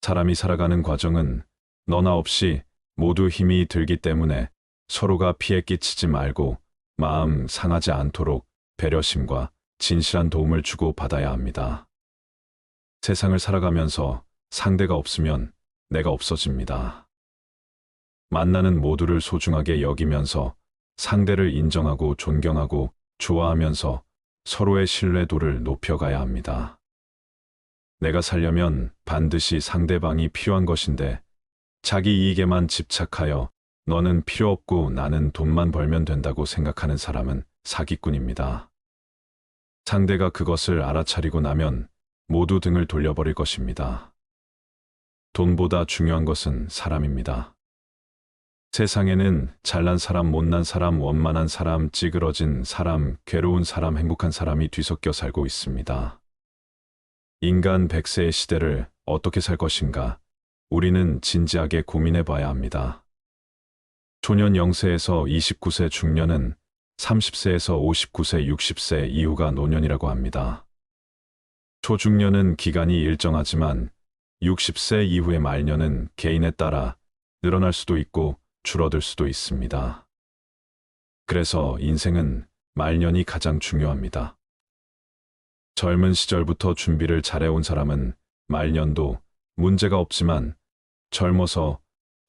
사람이 살아가는 과정은 너나 없이 모두 힘이 들기 때문에 서로가 피해 끼치지 말고 마음 상하지 않도록 배려심과 진실한 도움을 주고 받아야 합니다. 세상을 살아가면서 상대가 없으면 내가 없어집니다. 만나는 모두를 소중하게 여기면서 상대를 인정하고 존경하고 좋아하면서 서로의 신뢰도를 높여가야 합니다. 내가 살려면 반드시 상대방이 필요한 것인데 자기 이익에만 집착하여 너는 필요 없고 나는 돈만 벌면 된다고 생각하는 사람은 사기꾼입니다. 상대가 그것을 알아차리고 나면 모두 등을 돌려버릴 것입니다. 돈보다 중요한 것은 사람입니다. 세상에는 잘난 사람, 못난 사람, 원만한 사람, 찌그러진 사람, 괴로운 사람, 행복한 사람이 뒤섞여 살고 있습니다. 인간 100세의 시대를 어떻게 살 것인가? 우리는 진지하게 고민해 봐야 합니다. 초년 0세에서 29세 중년은 30세에서 59세, 60세 이후가 노년이라고 합니다. 초중년은 기간이 일정하지만 60세 이후의 말년은 개인에 따라 늘어날 수도 있고 줄어들 수도 있습니다. 그래서 인생은 말년이 가장 중요합니다. 젊은 시절부터 준비를 잘해온 사람은 말년도 문제가 없지만 젊어서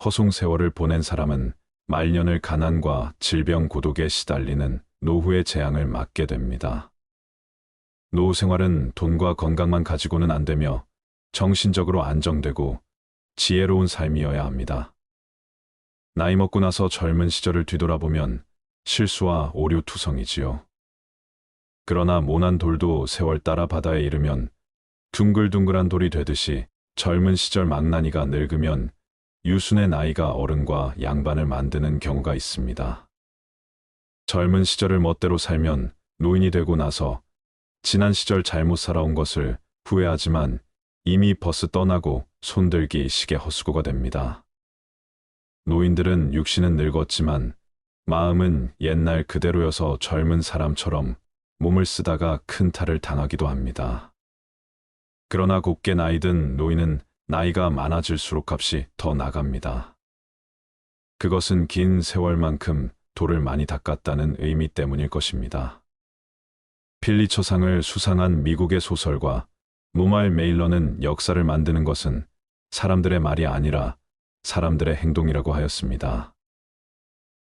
허송세월을 보낸 사람은 말년을 가난과 질병 고독에 시달리는 노후의 재앙을 맞게 됩니다. 노후 생활은 돈과 건강만 가지고는 안 되며 정신적으로 안정되고 지혜로운 삶이어야 합니다. 나이 먹고 나서 젊은 시절을 뒤돌아보면 실수와 오류투성이지요. 그러나 모난 돌도 세월 따라 바다에 이르면 둥글둥글한 돌이 되듯이 젊은 시절 망나니가 늙으면 유순의 나이가 어른과 양반을 만드는 경우가 있습니다. 젊은 시절을 멋대로 살면 노인이 되고 나서 지난 시절 잘못 살아온 것을 후회하지만 이미 버스 떠나고 손들기 시계 헛수고가 됩니다. 노인들은 육신은 늙었지만 마음은 옛날 그대로여서 젊은 사람처럼 몸을 쓰다가 큰 탈을 당하기도 합니다. 그러나 곱게 나이든 노인은 나이가 많아질수록 값이 더 나갑니다. 그것은 긴 세월만큼 돌을 많이 닦았다는 의미 때문일 것입니다. 필리처상을 수상한 미국의 소설가 무말 메일러는 역사를 만드는 것은 사람들의 말이 아니라 사람들의 행동이라고 하였습니다.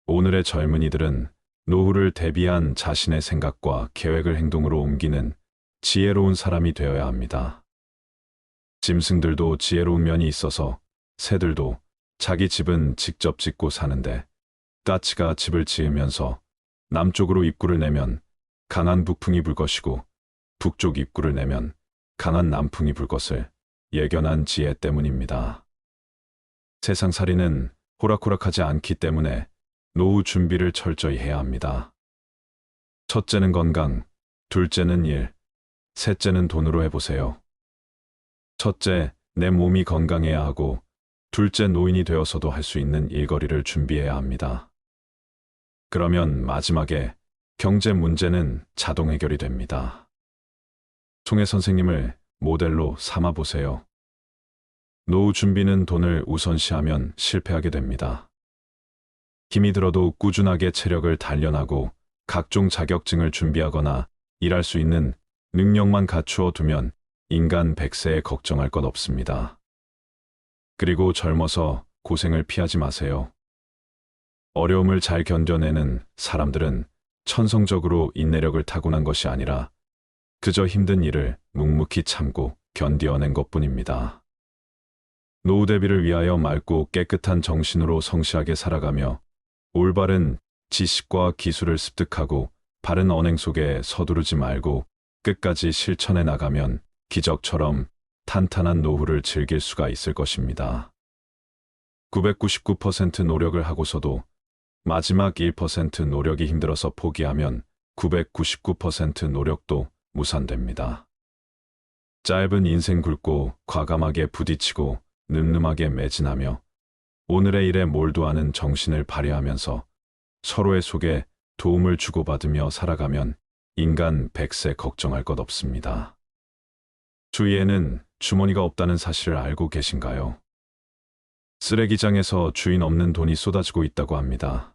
오늘의 젊은이들은 노후를 대비한 자신의 생각과 계획을 행동으로 옮기는 지혜로운 사람이 되어야 합니다. 짐승들도 지혜로운 면이 있어서 새들도 자기 집은 직접 짓고 사는데 까치가 집을 지으면서 남쪽으로 입구를 내면 강한 북풍이 불 것이고 북쪽 입구를 내면 강한 남풍이 불 것을 예견한 지혜 때문입니다. 세상살이는 호락호락하지 않기 때문에 노후 준비를 철저히 해야 합니다. 첫째는 건강, 둘째는 일, 셋째는 돈으로 해보세요. 첫째, 내 몸이 건강해야 하고 둘째, 노인이 되어서도 할 수 있는 일거리를 준비해야 합니다. 그러면 마지막에 경제 문제는 자동 해결이 됩니다. 송혜 선생님을 모델로 삼아 보세요. 노후 준비는 돈을 우선시하면 실패하게 됩니다. 힘이 들어도 꾸준하게 체력을 단련하고 각종 자격증을 준비하거나 일할 수 있는 능력만 갖추어 두면 인간 100세에 걱정할 것 없습니다. 그리고 젊어서 고생을 피하지 마세요. 어려움을 잘 견뎌내는 사람들은 천성적으로 인내력을 타고난 것이 아니라 그저 힘든 일을 묵묵히 참고 견디어낸 것뿐입니다. 노후 대비를 위하여 맑고 깨끗한 정신으로 성실하게 살아가며 올바른 지식과 기술을 습득하고 바른 언행 속에 서두르지 말고 끝까지 실천해 나가면 기적처럼 탄탄한 노후를 즐길 수가 있을 것입니다. 999% 노력을 하고서도 마지막 1% 노력이 힘들어서 포기하면 999% 노력도 무산됩니다. 짧은 인생 굵고 과감하게 부딪히고 늠름하게 매진하며 오늘의 일에 몰두하는 정신을 발휘하면서 서로의 속에 도움을 주고받으며 살아가면 인간 100세 걱정할 것 없습니다. 주위에는 주머니가 없다는 사실을 알고 계신가요? 쓰레기장에서 주인 없는 돈이 쏟아지고 있다고 합니다.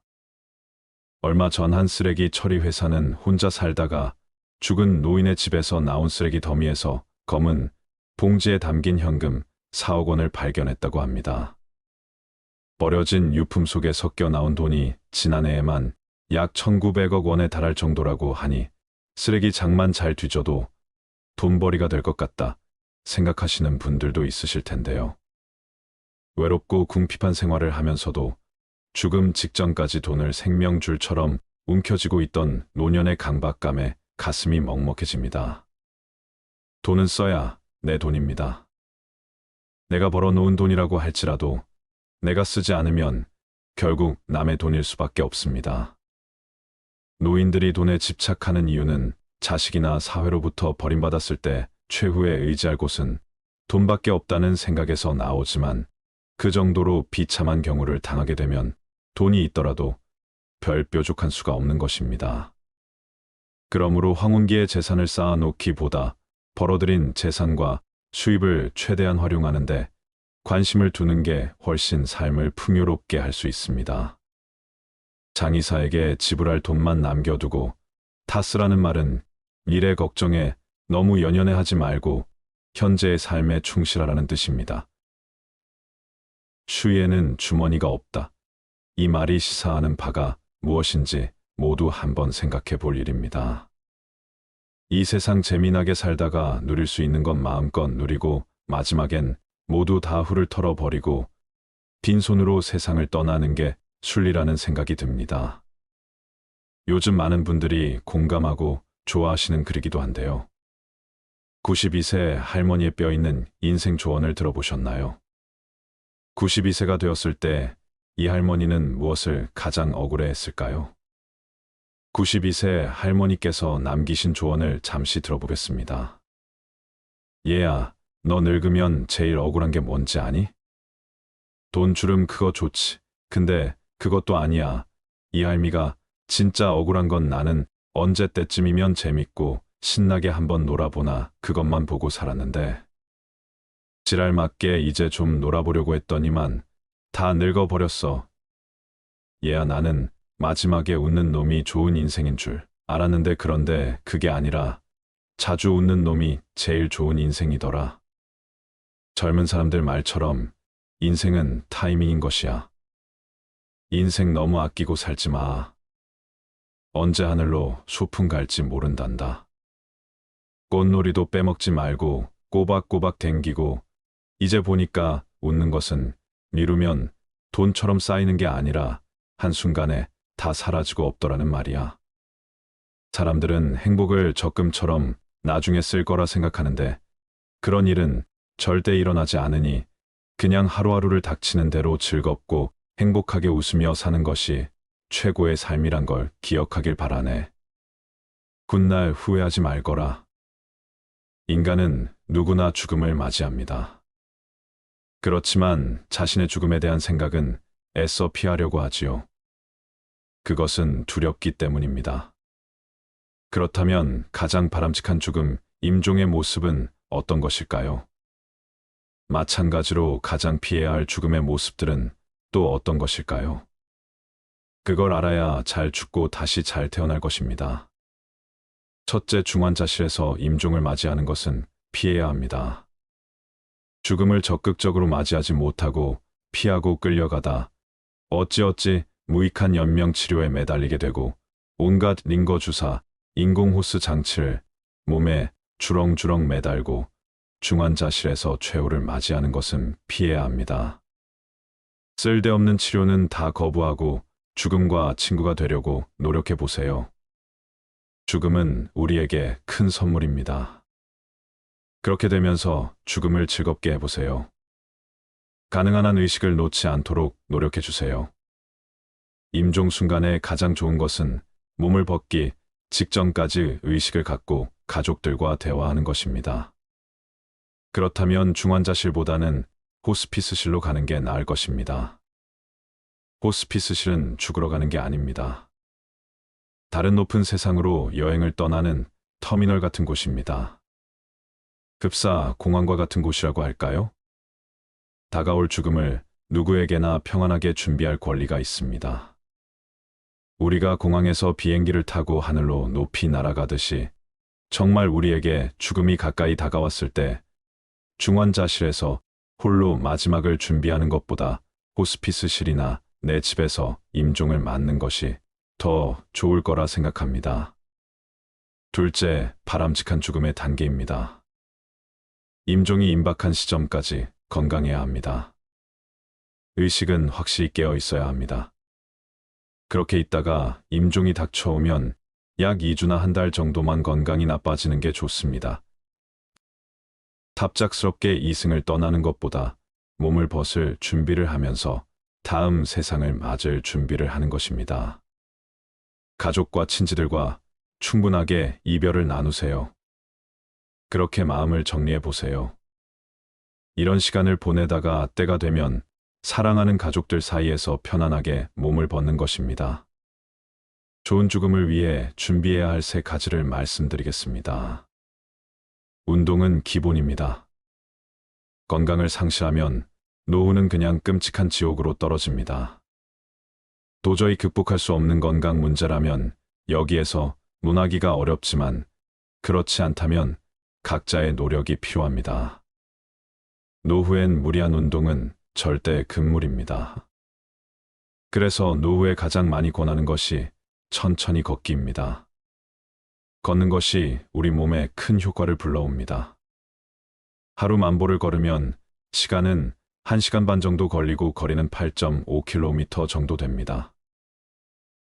얼마 전 한 쓰레기 처리 회사는 혼자 살다가 죽은 노인의 집에서 나온 쓰레기 더미에서 검은 봉지에 담긴 현금 4억 원을 발견했다고 합니다. 버려진 유품 속에 섞여 나온 돈이 지난해에만 약 1,900억 원에 달할 정도라고 하니 쓰레기장만 잘 뒤져도 돈벌이가 될 것 같다 생각하시는 분들도 있으실 텐데요. 외롭고 궁핍한 생활을 하면서도 죽음 직전까지 돈을 생명줄처럼 움켜쥐고 있던 노년의 강박감에 가슴이 먹먹해집니다. 돈은 써야 내 돈입니다. 내가 벌어놓은 돈이라고 할지라도 내가 쓰지 않으면 결국 남의 돈일 수밖에 없습니다. 노인들이 돈에 집착하는 이유는 자식이나 사회로부터 버림받았을 때 최후에 의지할 곳은 돈밖에 없다는 생각에서 나오지만 그 정도로 비참한 경우를 당하게 되면 돈이 있더라도 별 뾰족한 수가 없는 것입니다. 그러므로 황혼기에 재산을 쌓아놓기보다 벌어들인 재산과 수입을 최대한 활용하는데 관심을 두는 게 훨씬 삶을 풍요롭게 할 수 있습니다. 장의사에게 지불할 돈만 남겨두고 다 쓰라는 말은 미래 걱정에 너무 연연해하지 말고 현재의 삶에 충실하라는 뜻입니다. 추위에는 주머니가 없다. 이 말이 시사하는 바가 무엇인지 모두 한번 생각해 볼 일입니다. 이 세상 재미나게 살다가 누릴 수 있는 건 마음껏 누리고 마지막엔 모두 다 훌을 털어버리고 빈손으로 세상을 떠나는 게 순리라는 생각이 듭니다. 요즘 많은 분들이 공감하고 좋아하시는 글이기도 한데요. 92세 할머니의 뼈있는 인생 조언을 들어보셨나요? 92세가 되었을 때 이 할머니는 무엇을 가장 억울해했을까요? 92세 할머니께서 남기신 조언을 잠시 들어보겠습니다. 얘야, 너 늙으면 제일 억울한 게 뭔지 아니? 돈 주름 그거 좋지. 근데 그것도 아니야. 이 할미가 진짜 억울한 건 나는 언제 때쯤이면 재밌고 신나게 한번 놀아보나 그것만 보고 살았는데 지랄 맞게 이제 좀 놀아보려고 했더니만 다 늙어버렸어. 얘야 나는 마지막에 웃는 놈이 좋은 인생인 줄 알았는데 그런데 그게 아니라 자주 웃는 놈이 제일 좋은 인생이더라. 젊은 사람들 말처럼 인생은 타이밍인 것이야. 인생 너무 아끼고 살지 마. 언제 하늘로 소풍 갈지 모른단다. 꽃놀이도 빼먹지 말고 꼬박꼬박 댕기고 이제 보니까 웃는 것은 미루면 돈처럼 쌓이는 게 아니라 한순간에 다 사라지고 없더라는 말이야. 사람들은 행복을 적금처럼 나중에 쓸 거라 생각하는데 그런 일은 절대 일어나지 않으니 그냥 하루하루를 닥치는 대로 즐겁고 행복하게 웃으며 사는 것이 최고의 삶이란 걸 기억하길 바라네. 훗날 후회하지 말거라. 인간은 누구나 죽음을 맞이합니다. 그렇지만 자신의 죽음에 대한 생각은 애써 피하려고 하지요. 그것은 두렵기 때문입니다. 그렇다면 가장 바람직한 죽음 임종의 모습은 어떤 것일까요? 마찬가지로 가장 피해야 할 죽음의 모습들은 또 어떤 것일까요? 그걸 알아야 잘 죽고 다시 잘 태어날 것입니다. 첫째, 중환자실에서 임종을 맞이하는 것은 피해야 합니다. 죽음을 적극적으로 맞이하지 못하고 피하고 끌려가다 어찌어찌 무익한 연명 치료에 매달리게 되고 온갖 링거 주사, 인공호스 장치를 몸에 주렁주렁 매달고 중환자실에서 최후를 맞이하는 것은 피해야 합니다. 쓸데없는 치료는 다 거부하고 죽음과 친구가 되려고 노력해 보세요. 죽음은 우리에게 큰 선물입니다. 그렇게 되면서 죽음을 즐겁게 해보세요. 가능한 한 의식을 놓지 않도록 노력해 주세요. 임종 순간에 가장 좋은 것은 몸을 벗기 직전까지 의식을 갖고 가족들과 대화하는 것입니다. 그렇다면 중환자실보다는 호스피스실로 가는 게 나을 것입니다. 호스피스실은 죽으러 가는 게 아닙니다. 다른 높은 세상으로 여행을 떠나는 터미널 같은 곳입니다. 급사 공항과 같은 곳이라고 할까요? 다가올 죽음을 누구에게나 평안하게 준비할 권리가 있습니다. 우리가 공항에서 비행기를 타고 하늘로 높이 날아가듯이 정말 우리에게 죽음이 가까이 다가왔을 때 중환자실에서 홀로 마지막을 준비하는 것보다 호스피스실이나 내 집에서 임종을 맞는 것이 더 좋을 거라 생각합니다. 둘째, 바람직한 죽음의 단계입니다. 임종이 임박한 시점까지 건강해야 합니다. 의식은 확실히 깨어 있어야 합니다. 그렇게 있다가 임종이 닥쳐오면 약 2주나 한 달 정도만 건강이 나빠지는 게 좋습니다. 갑작스럽게 이승을 떠나는 것보다 몸을 벗을 준비를 하면서 다음 세상을 맞을 준비를 하는 것입니다. 가족과 친지들과 충분하게 이별을 나누세요. 그렇게 마음을 정리해 보세요. 이런 시간을 보내다가 때가 되면 사랑하는 가족들 사이에서 편안하게 몸을 벗는 것입니다. 좋은 죽음을 위해 준비해야 할 3가지를 말씀드리겠습니다. 운동은 기본입니다. 건강을 상실하면 노후는 그냥 끔찍한 지옥으로 떨어집니다. 도저히 극복할 수 없는 건강 문제라면 여기에서 논하기가 어렵지만 그렇지 않다면 각자의 노력이 필요합니다. 노후엔 무리한 운동은 절대 금물입니다. 그래서 노후에 가장 많이 권하는 것이 천천히 걷기입니다. 걷는 것이 우리 몸에 큰 효과를 불러옵니다. 하루 만보를 걸으면 시간은 1시간 반 정도 걸리고 거리는 8.5km 정도 됩니다.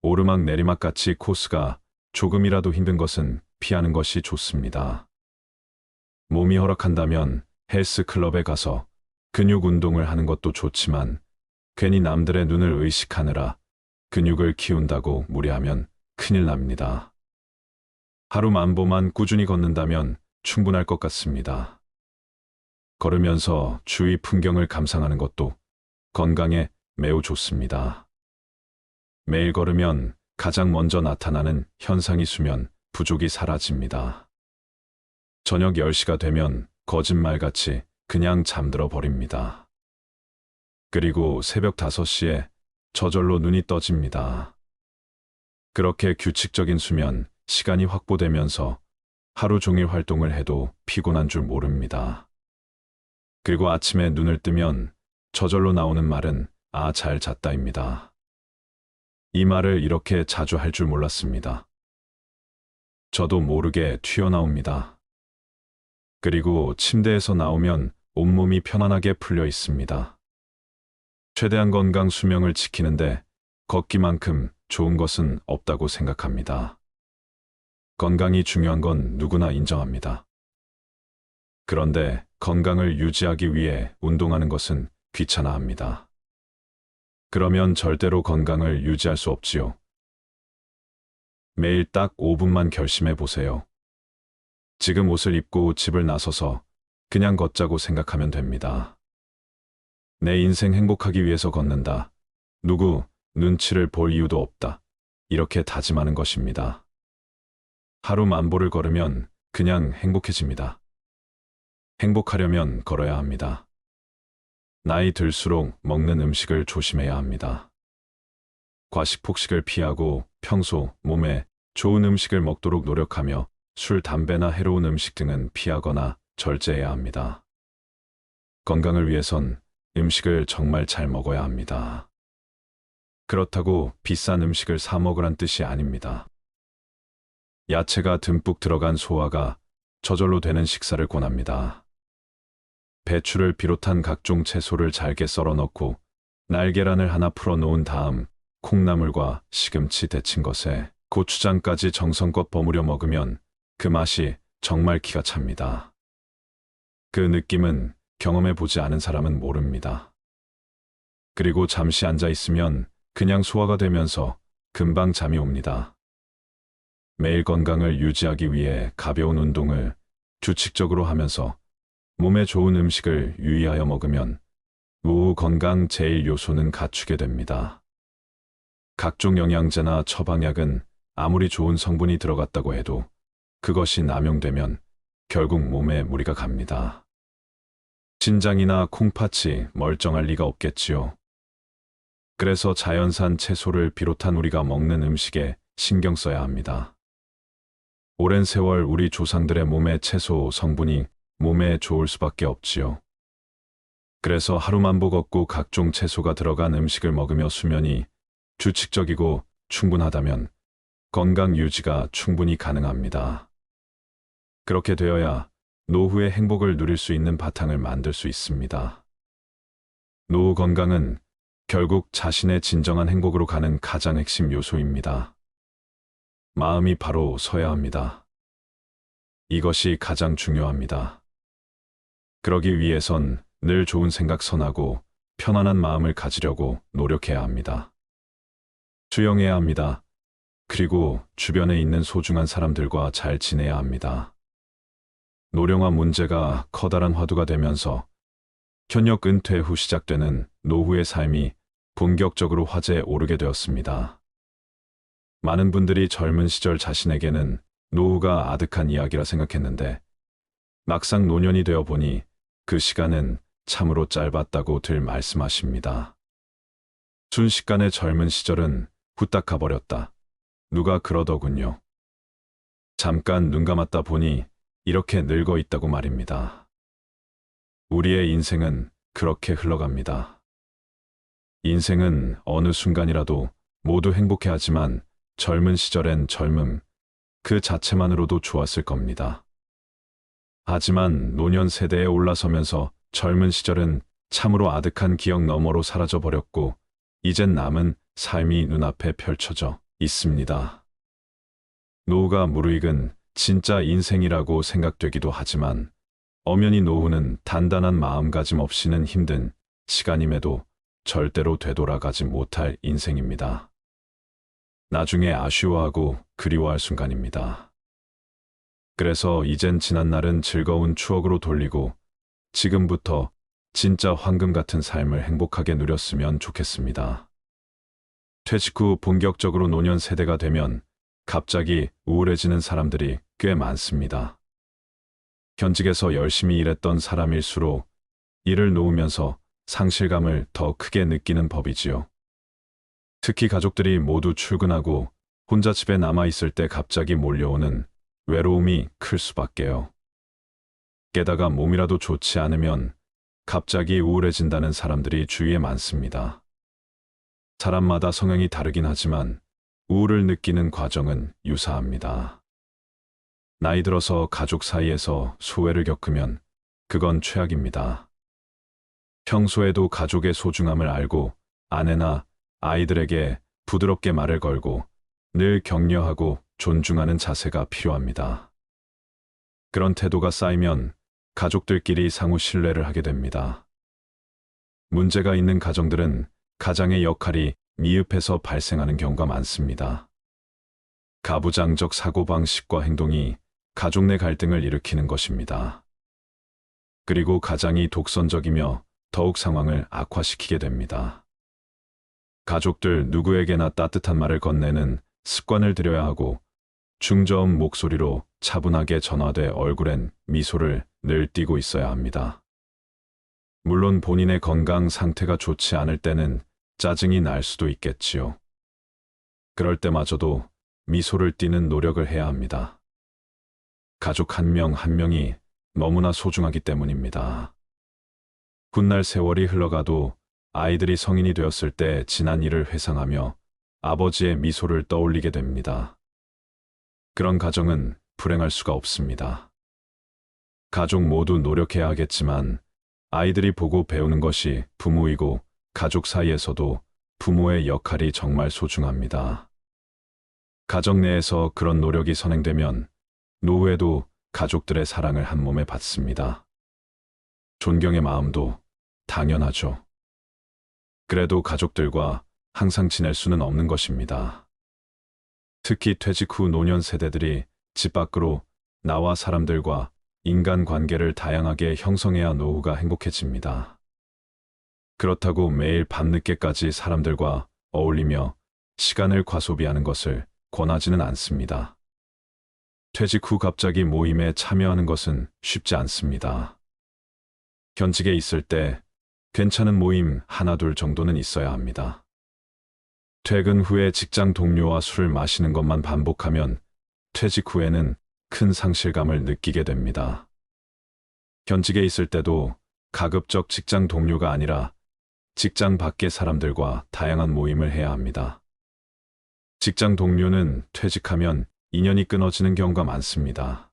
오르막 내리막 같이 코스가 조금이라도 힘든 것은 피하는 것이 좋습니다. 몸이 허락한다면 헬스클럽에 가서 근육 운동을 하는 것도 좋지만 괜히 남들의 눈을 의식하느라 근육을 키운다고 무리하면 큰일 납니다. 하루 만보만 꾸준히 걷는다면 충분할 것 같습니다. 걸으면서 주위 풍경을 감상하는 것도 건강에 매우 좋습니다. 매일 걸으면 가장 먼저 나타나는 현상이 수면 부족이 사라집니다. 저녁 10시가 되면 거짓말같이 그냥 잠들어 버립니다. 그리고 새벽 5시에 저절로 눈이 떠집니다. 그렇게 규칙적인 수면 시간이 확보되면서 하루 종일 활동을 해도 피곤한 줄 모릅니다. 그리고 아침에 눈을 뜨면 저절로 나오는 말은 "아, 잘 잤다입니다." 이 말을 이렇게 자주 할 줄 몰랐습니다. 저도 모르게 튀어나옵니다. 그리고 침대에서 나오면 온몸이 편안하게 풀려 있습니다. 최대한 건강 수명을 지키는데 걷기만큼 좋은 것은 없다고 생각합니다. 건강이 중요한 건 누구나 인정합니다. 그런데 건강을 유지하기 위해 운동하는 것은 귀찮아합니다. 그러면 절대로 건강을 유지할 수 없지요. 매일 딱 5분만 결심해 보세요. 지금 옷을 입고 집을 나서서 그냥 걷자고 생각하면 됩니다. 내 인생 행복하기 위해서 걷는다. 누구 눈치를 볼 이유도 없다. 이렇게 다짐하는 것입니다. 하루 만보를 걸으면 그냥 행복해집니다. 행복하려면 걸어야 합니다. 나이 들수록 먹는 음식을 조심해야 합니다. 과식 폭식을 피하고 평소 몸에 좋은 음식을 먹도록 노력하며 술, 담배나 해로운 음식 등은 피하거나 절제해야 합니다. 건강을 위해선 음식을 정말 잘 먹어야 합니다. 그렇다고 비싼 음식을 사 먹으란 뜻이 아닙니다. 야채가 듬뿍 들어간 소화가 저절로 되는 식사를 권합니다. 배추를 비롯한 각종 채소를 잘게 썰어 넣고 날계란을 하나 풀어 놓은 다음 콩나물과 시금치 데친 것에 고추장까지 정성껏 버무려 먹으면 그 맛이 정말 기가 찹니다. 그 느낌은 경험해 보지 않은 사람은 모릅니다. 그리고 잠시 앉아 있으면 그냥 소화가 되면서 금방 잠이 옵니다. 매일 건강을 유지하기 위해 가벼운 운동을 규칙적으로 하면서 몸에 좋은 음식을 유의하여 먹으면 노후 건강 제일 요소는 갖추게 됩니다. 각종 영양제나 처방약은 아무리 좋은 성분이 들어갔다고 해도 그것이 남용되면 결국 몸에 무리가 갑니다. 신장이나 콩팥이 멀쩡할 리가 없겠지요. 그래서 자연산 채소를 비롯한 우리가 먹는 음식에 신경 써야 합니다. 오랜 세월 우리 조상들의 몸에 채소 성분이 몸에 좋을 수밖에 없지요. 그래서 하루만 보 걷고 각종 채소가 들어간 음식을 먹으며 수면이 규칙적이고 충분하다면 건강 유지가 충분히 가능합니다. 그렇게 되어야 노후의 행복을 누릴 수 있는 바탕을 만들 수 있습니다. 노후 건강은 결국 자신의 진정한 행복으로 가는 가장 핵심 요소입니다. 마음이 바로 서야 합니다. 이것이 가장 중요합니다. 그러기 위해선 늘 좋은 생각 선하고 편안한 마음을 가지려고 노력해야 합니다. 수용해야 합니다. 그리고 주변에 있는 소중한 사람들과 잘 지내야 합니다. 노령화 문제가 커다란 화두가 되면서 현역 은퇴 후 시작되는 노후의 삶이 본격적으로 화제에 오르게 되었습니다. 많은 분들이 젊은 시절 자신에게는 노후가 아득한 이야기라 생각했는데 막상 노년이 되어 보니 그 시간은 참으로 짧았다고들 말씀하십니다. 순식간에 젊은 시절은 후딱 가버렸다. 누가 그러더군요. 잠깐 눈 감았다 보니 이렇게 늙어 있다고 말입니다. 우리의 인생은 그렇게 흘러갑니다. 인생은 어느 순간이라도 모두 행복해하지만 젊은 시절엔 젊음 그 자체만으로도 좋았을 겁니다. 하지만 노년 세대에 올라서면서 젊은 시절은 참으로 아득한 기억 너머로 사라져 버렸고 이젠 남은 삶이 눈앞에 펼쳐져 있습니다. 노후가 무르익은 진짜 인생이라고 생각되기도 하지만 엄연히 노후는 단단한 마음가짐 없이는 힘든 시간임에도 절대로 되돌아가지 못할 인생입니다. 나중에 아쉬워하고 그리워할 순간입니다. 그래서 이젠 지난 날은 즐거운 추억으로 돌리고 지금부터 진짜 황금 같은 삶을 행복하게 누렸으면 좋겠습니다. 퇴직 후 본격적으로 노년 세대가 되면 갑자기 우울해지는 사람들이 꽤 많습니다. 현직에서 열심히 일했던 사람일수록 일을 놓으면서 상실감을 더 크게 느끼는 법이지요. 특히 가족들이 모두 출근하고 혼자 집에 남아있을 때 갑자기 몰려오는 외로움이 클 수밖에요. 게다가 몸이라도 좋지 않으면 갑자기 우울해진다는 사람들이 주위에 많습니다. 사람마다 성향이 다르긴 하지만 우울을 느끼는 과정은 유사합니다. 나이 들어서 가족 사이에서 소외를 겪으면 그건 최악입니다. 평소에도 가족의 소중함을 알고 아내나 아이들에게 부드럽게 말을 걸고 늘 격려하고 존중하는 자세가 필요합니다. 그런 태도가 쌓이면 가족들끼리 상호 신뢰를 하게 됩니다. 문제가 있는 가정들은 가장의 역할이 미흡해서 발생하는 경우가 많습니다. 가부장적 사고방식과 행동이 가족 내 갈등을 일으키는 것입니다. 그리고 가장이 독선적이며 더욱 상황을 악화시키게 됩니다. 가족들 누구에게나 따뜻한 말을 건네는 습관을 들여야 하고 중저음 목소리로 차분하게 전화돼 얼굴엔 미소를 늘 띠고 있어야 합니다. 물론 본인의 건강 상태가 좋지 않을 때는 짜증이 날 수도 있겠지요. 그럴 때마저도 미소를 띠는 노력을 해야 합니다. 가족 한 명 한 명이 너무나 소중하기 때문입니다. 훗날 세월이 흘러가도 아이들이 성인이 되었을 때 지난 일을 회상하며 아버지의 미소를 떠올리게 됩니다. 그런 가정은 불행할 수가 없습니다. 가족 모두 노력해야 하겠지만 아이들이 보고 배우는 것이 부모이고 가족 사이에서도 부모의 역할이 정말 소중합니다. 가정 내에서 그런 노력이 선행되면 노후에도 가족들의 사랑을 한 몸에 받습니다. 존경의 마음도 당연하죠. 그래도 가족들과 항상 지낼 수는 없는 것입니다. 특히 퇴직 후 노년 세대들이 집 밖으로 나와 사람들과 인간관계를 다양하게 형성해야 노후가 행복해집니다. 그렇다고 매일 밤늦게까지 사람들과 어울리며 시간을 과소비하는 것을 권하지는 않습니다. 퇴직 후 갑자기 모임에 참여하는 것은 쉽지 않습니다. 현직에 있을 때 괜찮은 모임 하나 둘 정도는 있어야 합니다. 퇴근 후에 직장 동료와 술을 마시는 것만 반복하면 퇴직 후에는 큰 상실감을 느끼게 됩니다. 현직에 있을 때도 가급적 직장 동료가 아니라 직장 밖의 사람들과 다양한 모임을 해야 합니다. 직장 동료는 퇴직하면 인연이 끊어지는 경우가 많습니다.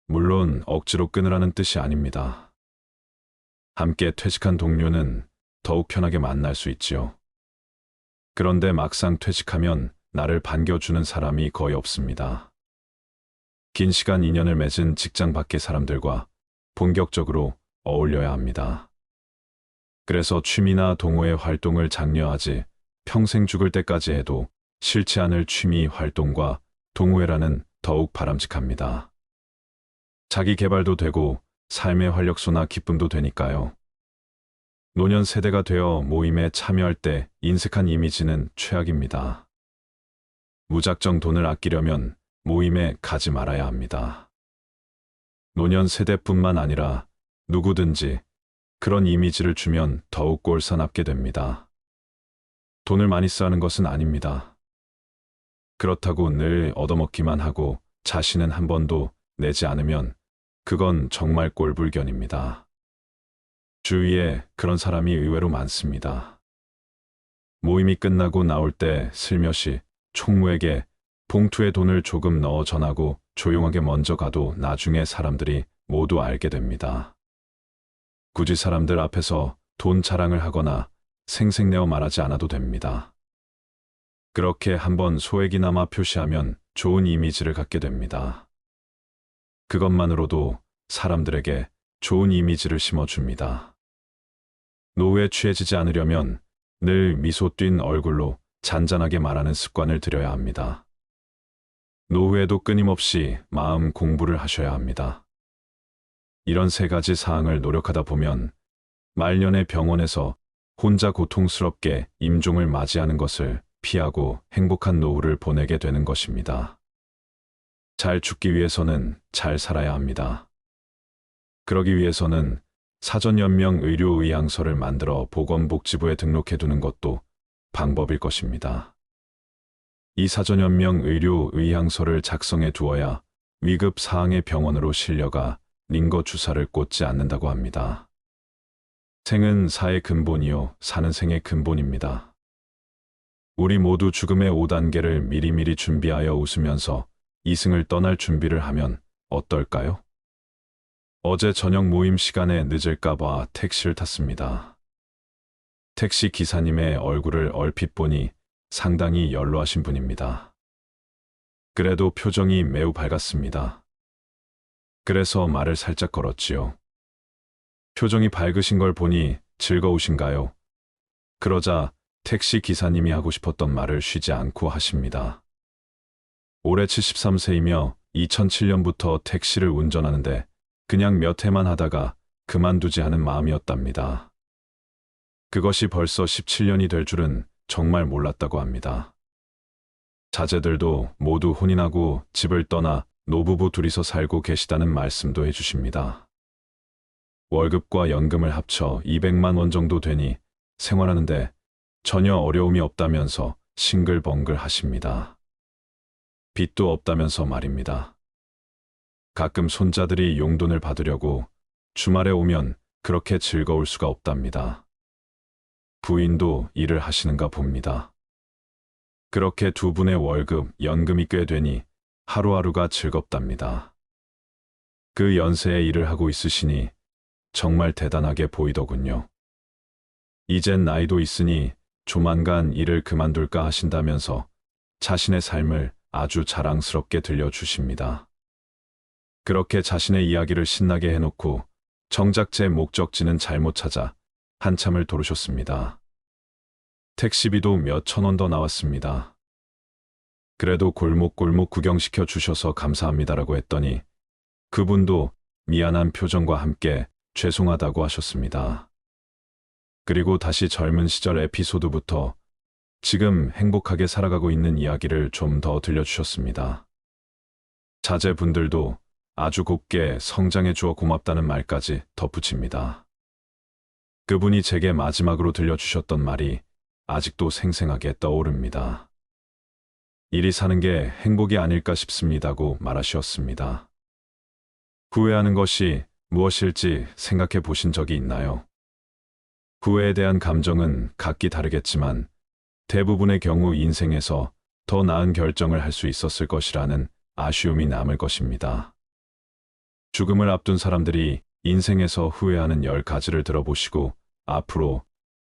물론 억지로 끊으라는 뜻이 아닙니다. 함께 퇴직한 동료는 더욱 편하게 만날 수 있지요. 그런데 막상 퇴직하면 나를 반겨주는 사람이 거의 없습니다. 긴 시간 인연을 맺은 직장 밖의 사람들과 본격적으로 어울려야 합니다. 그래서 취미나 동호회 활동을 장려하지 평생 죽을 때까지 해도 싫지 않을 취미 활동과 동호회라는 더욱 바람직합니다. 자기 개발도 되고 삶의 활력소나 기쁨도 되니까요. 노년 세대가 되어 모임에 참여할 때 인색한 이미지는 최악입니다. 무작정 돈을 아끼려면 모임에 가지 말아야 합니다. 노년 세대뿐만 아니라 누구든지 그런 이미지를 주면 더욱 꼴사납게 됩니다. 돈을 많이 쓰는 것은 아닙니다. 그렇다고 늘 얻어먹기만 하고 자신은 한 번도 내지 않으면 그건 정말 꼴불견입니다. 주위에 그런 사람이 의외로 많습니다. 모임이 끝나고 나올 때 슬며시 총무에게 봉투에 돈을 조금 넣어 전하고 조용하게 먼저 가도 나중에 사람들이 모두 알게 됩니다. 굳이 사람들 앞에서 돈 자랑을 하거나 생색내어 말하지 않아도 됩니다. 그렇게 한번 소액이나마 표시하면 좋은 이미지를 갖게 됩니다. 그것만으로도 사람들에게 좋은 이미지를 심어줍니다. 노후에 취해지지 않으려면 늘 미소 띈 얼굴로 잔잔하게 말하는 습관을 들여야 합니다. 노후에도 끊임없이 마음 공부를 하셔야 합니다. 이런 세 가지 사항을 노력하다 보면 말년에 병원에서 혼자 고통스럽게 임종을 맞이하는 것을 피하고 행복한 노후를 보내게 되는 것입니다. 잘 죽기 위해서는 잘 살아야 합니다. 그러기 위해서는 사전연명 의료의향서를 만들어 보건복지부에 등록해두는 것도 방법일 것입니다. 이 사전연명 의료의향서를 작성해 두어야 위급 사항의 병원으로 실려가 링거 주사를 꽂지 않는다고 합니다. 생은 사의 근본이요, 사는 생의 근본입니다. 우리 모두 죽음의 5단계를 미리미리 준비하여 웃으면서 이승을 떠날 준비를 하면 어떨까요? 어제 저녁 모임 시간에 늦을까봐 택시를 탔습니다. 택시 기사님의 얼굴을 얼핏 보니 상당히 연로하신 분입니다. 그래도 표정이 매우 밝았습니다. 그래서 말을 살짝 걸었지요. 표정이 밝으신 걸 보니 즐거우신가요? 그러자 택시 기사님이 하고 싶었던 말을 쉬지 않고 하십니다. 올해 73세이며 2007년부터 택시를 운전하는데 그냥 몇 해만 하다가 그만두지 않은 마음이었답니다. 그것이 벌써 17년이 될 줄은 정말 몰랐다고 합니다. 자제들도 모두 혼인하고 집을 떠나 노부부 둘이서 살고 계시다는 말씀도 해주십니다. 월급과 연금을 합쳐 200만 원 정도 되니 생활하는데 전혀 어려움이 없다면서 싱글벙글 하십니다. 빚도 없다면서 말입니다. 가끔 손자들이 용돈을 받으려고 주말에 오면 그렇게 즐거울 수가 없답니다. 부인도 일을 하시는가 봅니다. 그렇게 두 분의 월급, 연금이 꽤 되니 하루하루가 즐겁답니다. 그 연세에 일을 하고 있으시니 정말 대단하게 보이더군요. 이젠 나이도 있으니 조만간 일을 그만둘까 하신다면서 자신의 삶을 아주 자랑스럽게 들려주십니다. 그렇게 자신의 이야기를 신나게 해놓고 정작 제 목적지는 잘못 찾아 한참을 도르셨습니다. 택시비도 몇천 원 더 나왔습니다. 그래도 골목골목 구경시켜 주셔서 감사합니다라고 했더니 그분도 미안한 표정과 함께 죄송하다고 하셨습니다. 그리고 다시 젊은 시절 에피소드부터 지금 행복하게 살아가고 있는 이야기를 좀 더 들려주셨습니다. 자제분들도 아주 곱게 성장해 주어 고맙다는 말까지 덧붙입니다. 그분이 제게 마지막으로 들려주셨던 말이 아직도 생생하게 떠오릅니다. 일이 사는 게 행복이 아닐까 싶습니다고 말하셨습니다. 후회하는 것이 무엇일지 생각해 보신 적이 있나요? 후회에 대한 감정은 각기 다르겠지만 대부분의 경우 인생에서 더 나은 결정을 할 수 있었을 것이라는 아쉬움이 남을 것입니다. 죽음을 앞둔 사람들이 인생에서 후회하는 10가지를 들어보시고 앞으로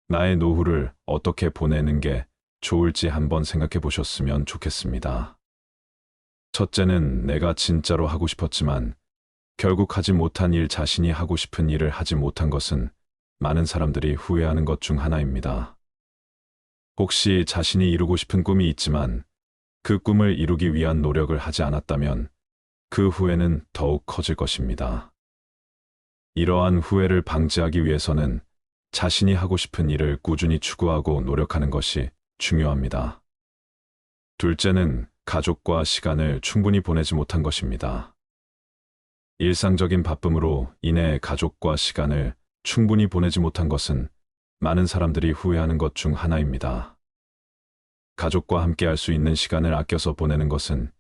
나의 노후를 어떻게 보내는 게 좋을지 한번 생각해 보셨으면 좋겠습니다. 첫째는 내가 진짜로 하고 싶었지만 결국 하지 못한 일, 자신이 하고 싶은 일을 하지 못한 것은 많은 사람들이 후회하는 것 중 하나입니다. 혹시 자신이 이루고 싶은 꿈이 있지만 그 꿈을 이루기 위한 노력을 하지 않았다면 그 후회는 더욱 커질 것입니다. 이러한 후회를 방지하기 위해서는 자신이 하고 싶은 일을 꾸준히 추구하고 노력하는 것이 중요합니다. 둘째는 가족과 시간을 충분히 보내지 못한 것입니다. 일상적인 바쁨으로 인해 가족과 시간을 충분히 보내지 못한 것은 많은 사람들이 후회하는 것 중 하나입니다. 가족과 함께 할 수 있는 시간을 아껴서 보내는 것은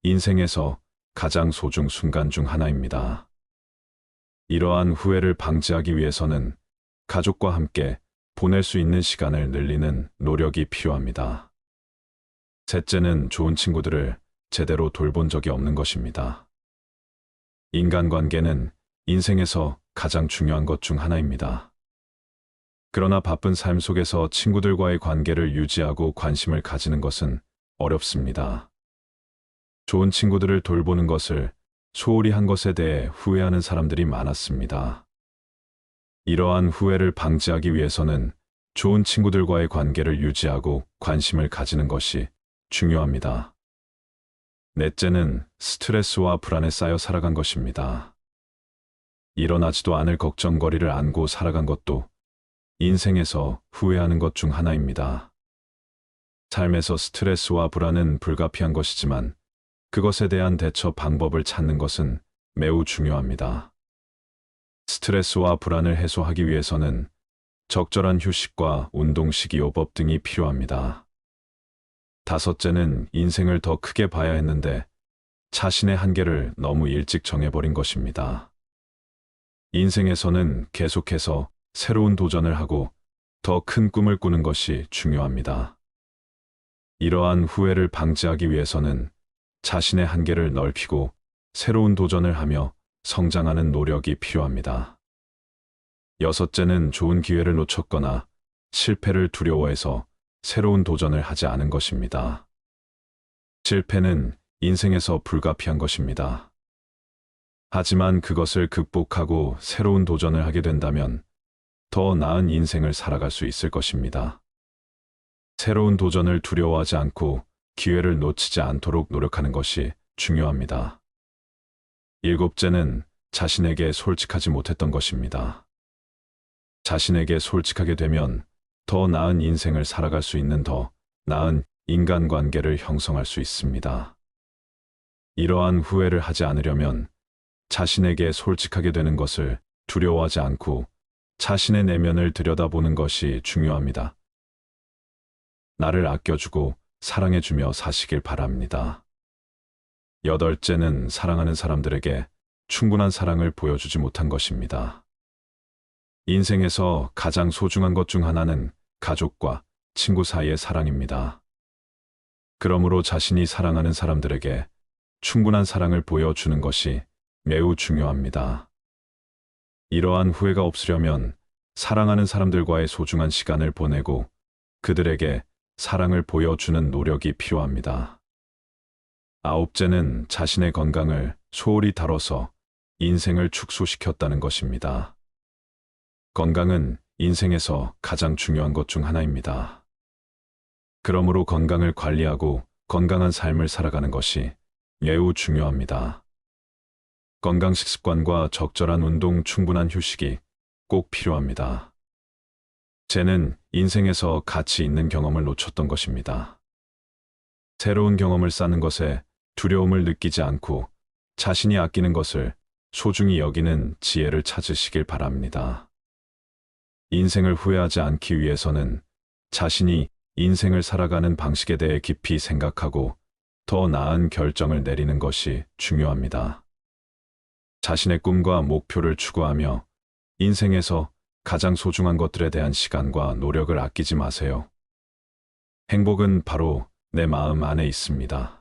인생에서 가장 소중 순간 중 하나입니다. 이러한 후회를 방지하기 위해서는 가족과 함께 보낼 수 있는 시간을 늘리는 노력이 필요합니다. 셋째는 좋은 친구들을 제대로 돌본 적이 없는 것입니다. 인간관계는 인생에서 가장 중요한 것 중 하나입니다. 그러나 바쁜 삶 속에서 친구들과의 관계를 유지하고 관심을 가지는 것은 어렵습니다. 좋은 친구들을 돌보는 것을 소홀히 한 것에 대해 후회하는 사람들이 많았습니다. 이러한 후회를 방지하기 위해서는 좋은 친구들과의 관계를 유지하고 관심을 가지는 것이 중요합니다. 넷째는 스트레스와 불안에 쌓여 살아간 것입니다. 일어나지도 않을 걱정거리를 안고 살아간 것도 인생에서 후회하는 것 중 하나입니다. 삶에서 스트레스와 불안은 불가피한 것이지만 그것에 대한 대처 방법을 찾는 것은 매우 중요합니다. 스트레스와 불안을 해소하기 위해서는 적절한 휴식과 운동, 식이요법 등이 필요합니다. 다섯째는 인생을 더 크게 봐야 했는데 자신의 한계를 너무 일찍 정해버린 것입니다. 인생에서는 계속해서 새로운 도전을 하고 더 큰 꿈을 꾸는 것이 중요합니다. 이러한 후회를 방지하기 위해서는 자신의 한계를 넓히고 새로운 도전을 하며 성장하는 노력이 필요합니다. 여섯째는 좋은 기회를 놓쳤거나 실패를 두려워해서 새로운 도전을 하지 않은 것입니다. 실패는 인생에서 불가피한 것입니다. 하지만 그것을 극복하고 새로운 도전을 하게 된다면 더 나은 인생을 살아갈 수 있을 것입니다. 새로운 도전을 두려워하지 않고 기회를 놓치지 않도록 노력하는 것이 중요합니다. 일곱째는 자신에게 솔직하지 못했던 것입니다. 자신에게 솔직하게 되면 더 나은 인생을 살아갈 수 있는 더 나은 인간관계를 형성할 수 있습니다. 이러한 후회를 하지 않으려면 자신에게 솔직하게 되는 것을 두려워하지 않고 자신의 내면을 들여다보는 것이 중요합니다. 나를 아껴주고 사랑해주며 사시길 바랍니다. 여덟째는 사랑하는 사람들에게 충분한 사랑을 보여주지 못한 것입니다. 인생에서 가장 소중한 것 중 하나는 가족과 친구 사이의 사랑입니다. 그러므로 자신이 사랑하는 사람들에게 충분한 사랑을 보여주는 것이 매우 중요합니다. 이러한 후회가 없으려면 사랑하는 사람들과의 소중한 시간을 보내고 그들에게 사랑을 보여주는 노력이 필요합니다. 아홉째는 자신의 건강을 소홀히 다뤄서 인생을 축소시켰다는 것입니다. 건강은 인생에서 가장 중요한 것 중 하나입니다. 그러므로 건강을 관리하고 건강한 삶을 살아가는 것이 매우 중요합니다. 건강 식습관과 적절한 운동, 충분한 휴식이 꼭 필요합니다. 쟤는 인생에서 가치 있는 경험을 놓쳤던 것입니다. 새로운 경험을 쌓는 것에 두려움을 느끼지 않고 자신이 아끼는 것을 소중히 여기는 지혜를 찾으시길 바랍니다. 인생을 후회하지 않기 위해서는 자신이 인생을 살아가는 방식에 대해 깊이 생각하고 더 나은 결정을 내리는 것이 중요합니다. 자신의 꿈과 목표를 추구하며 인생에서 가장 소중한 것들에 대한 시간과 노력을 아끼지 마세요. 행복은 바로 내 마음 안에 있습니다.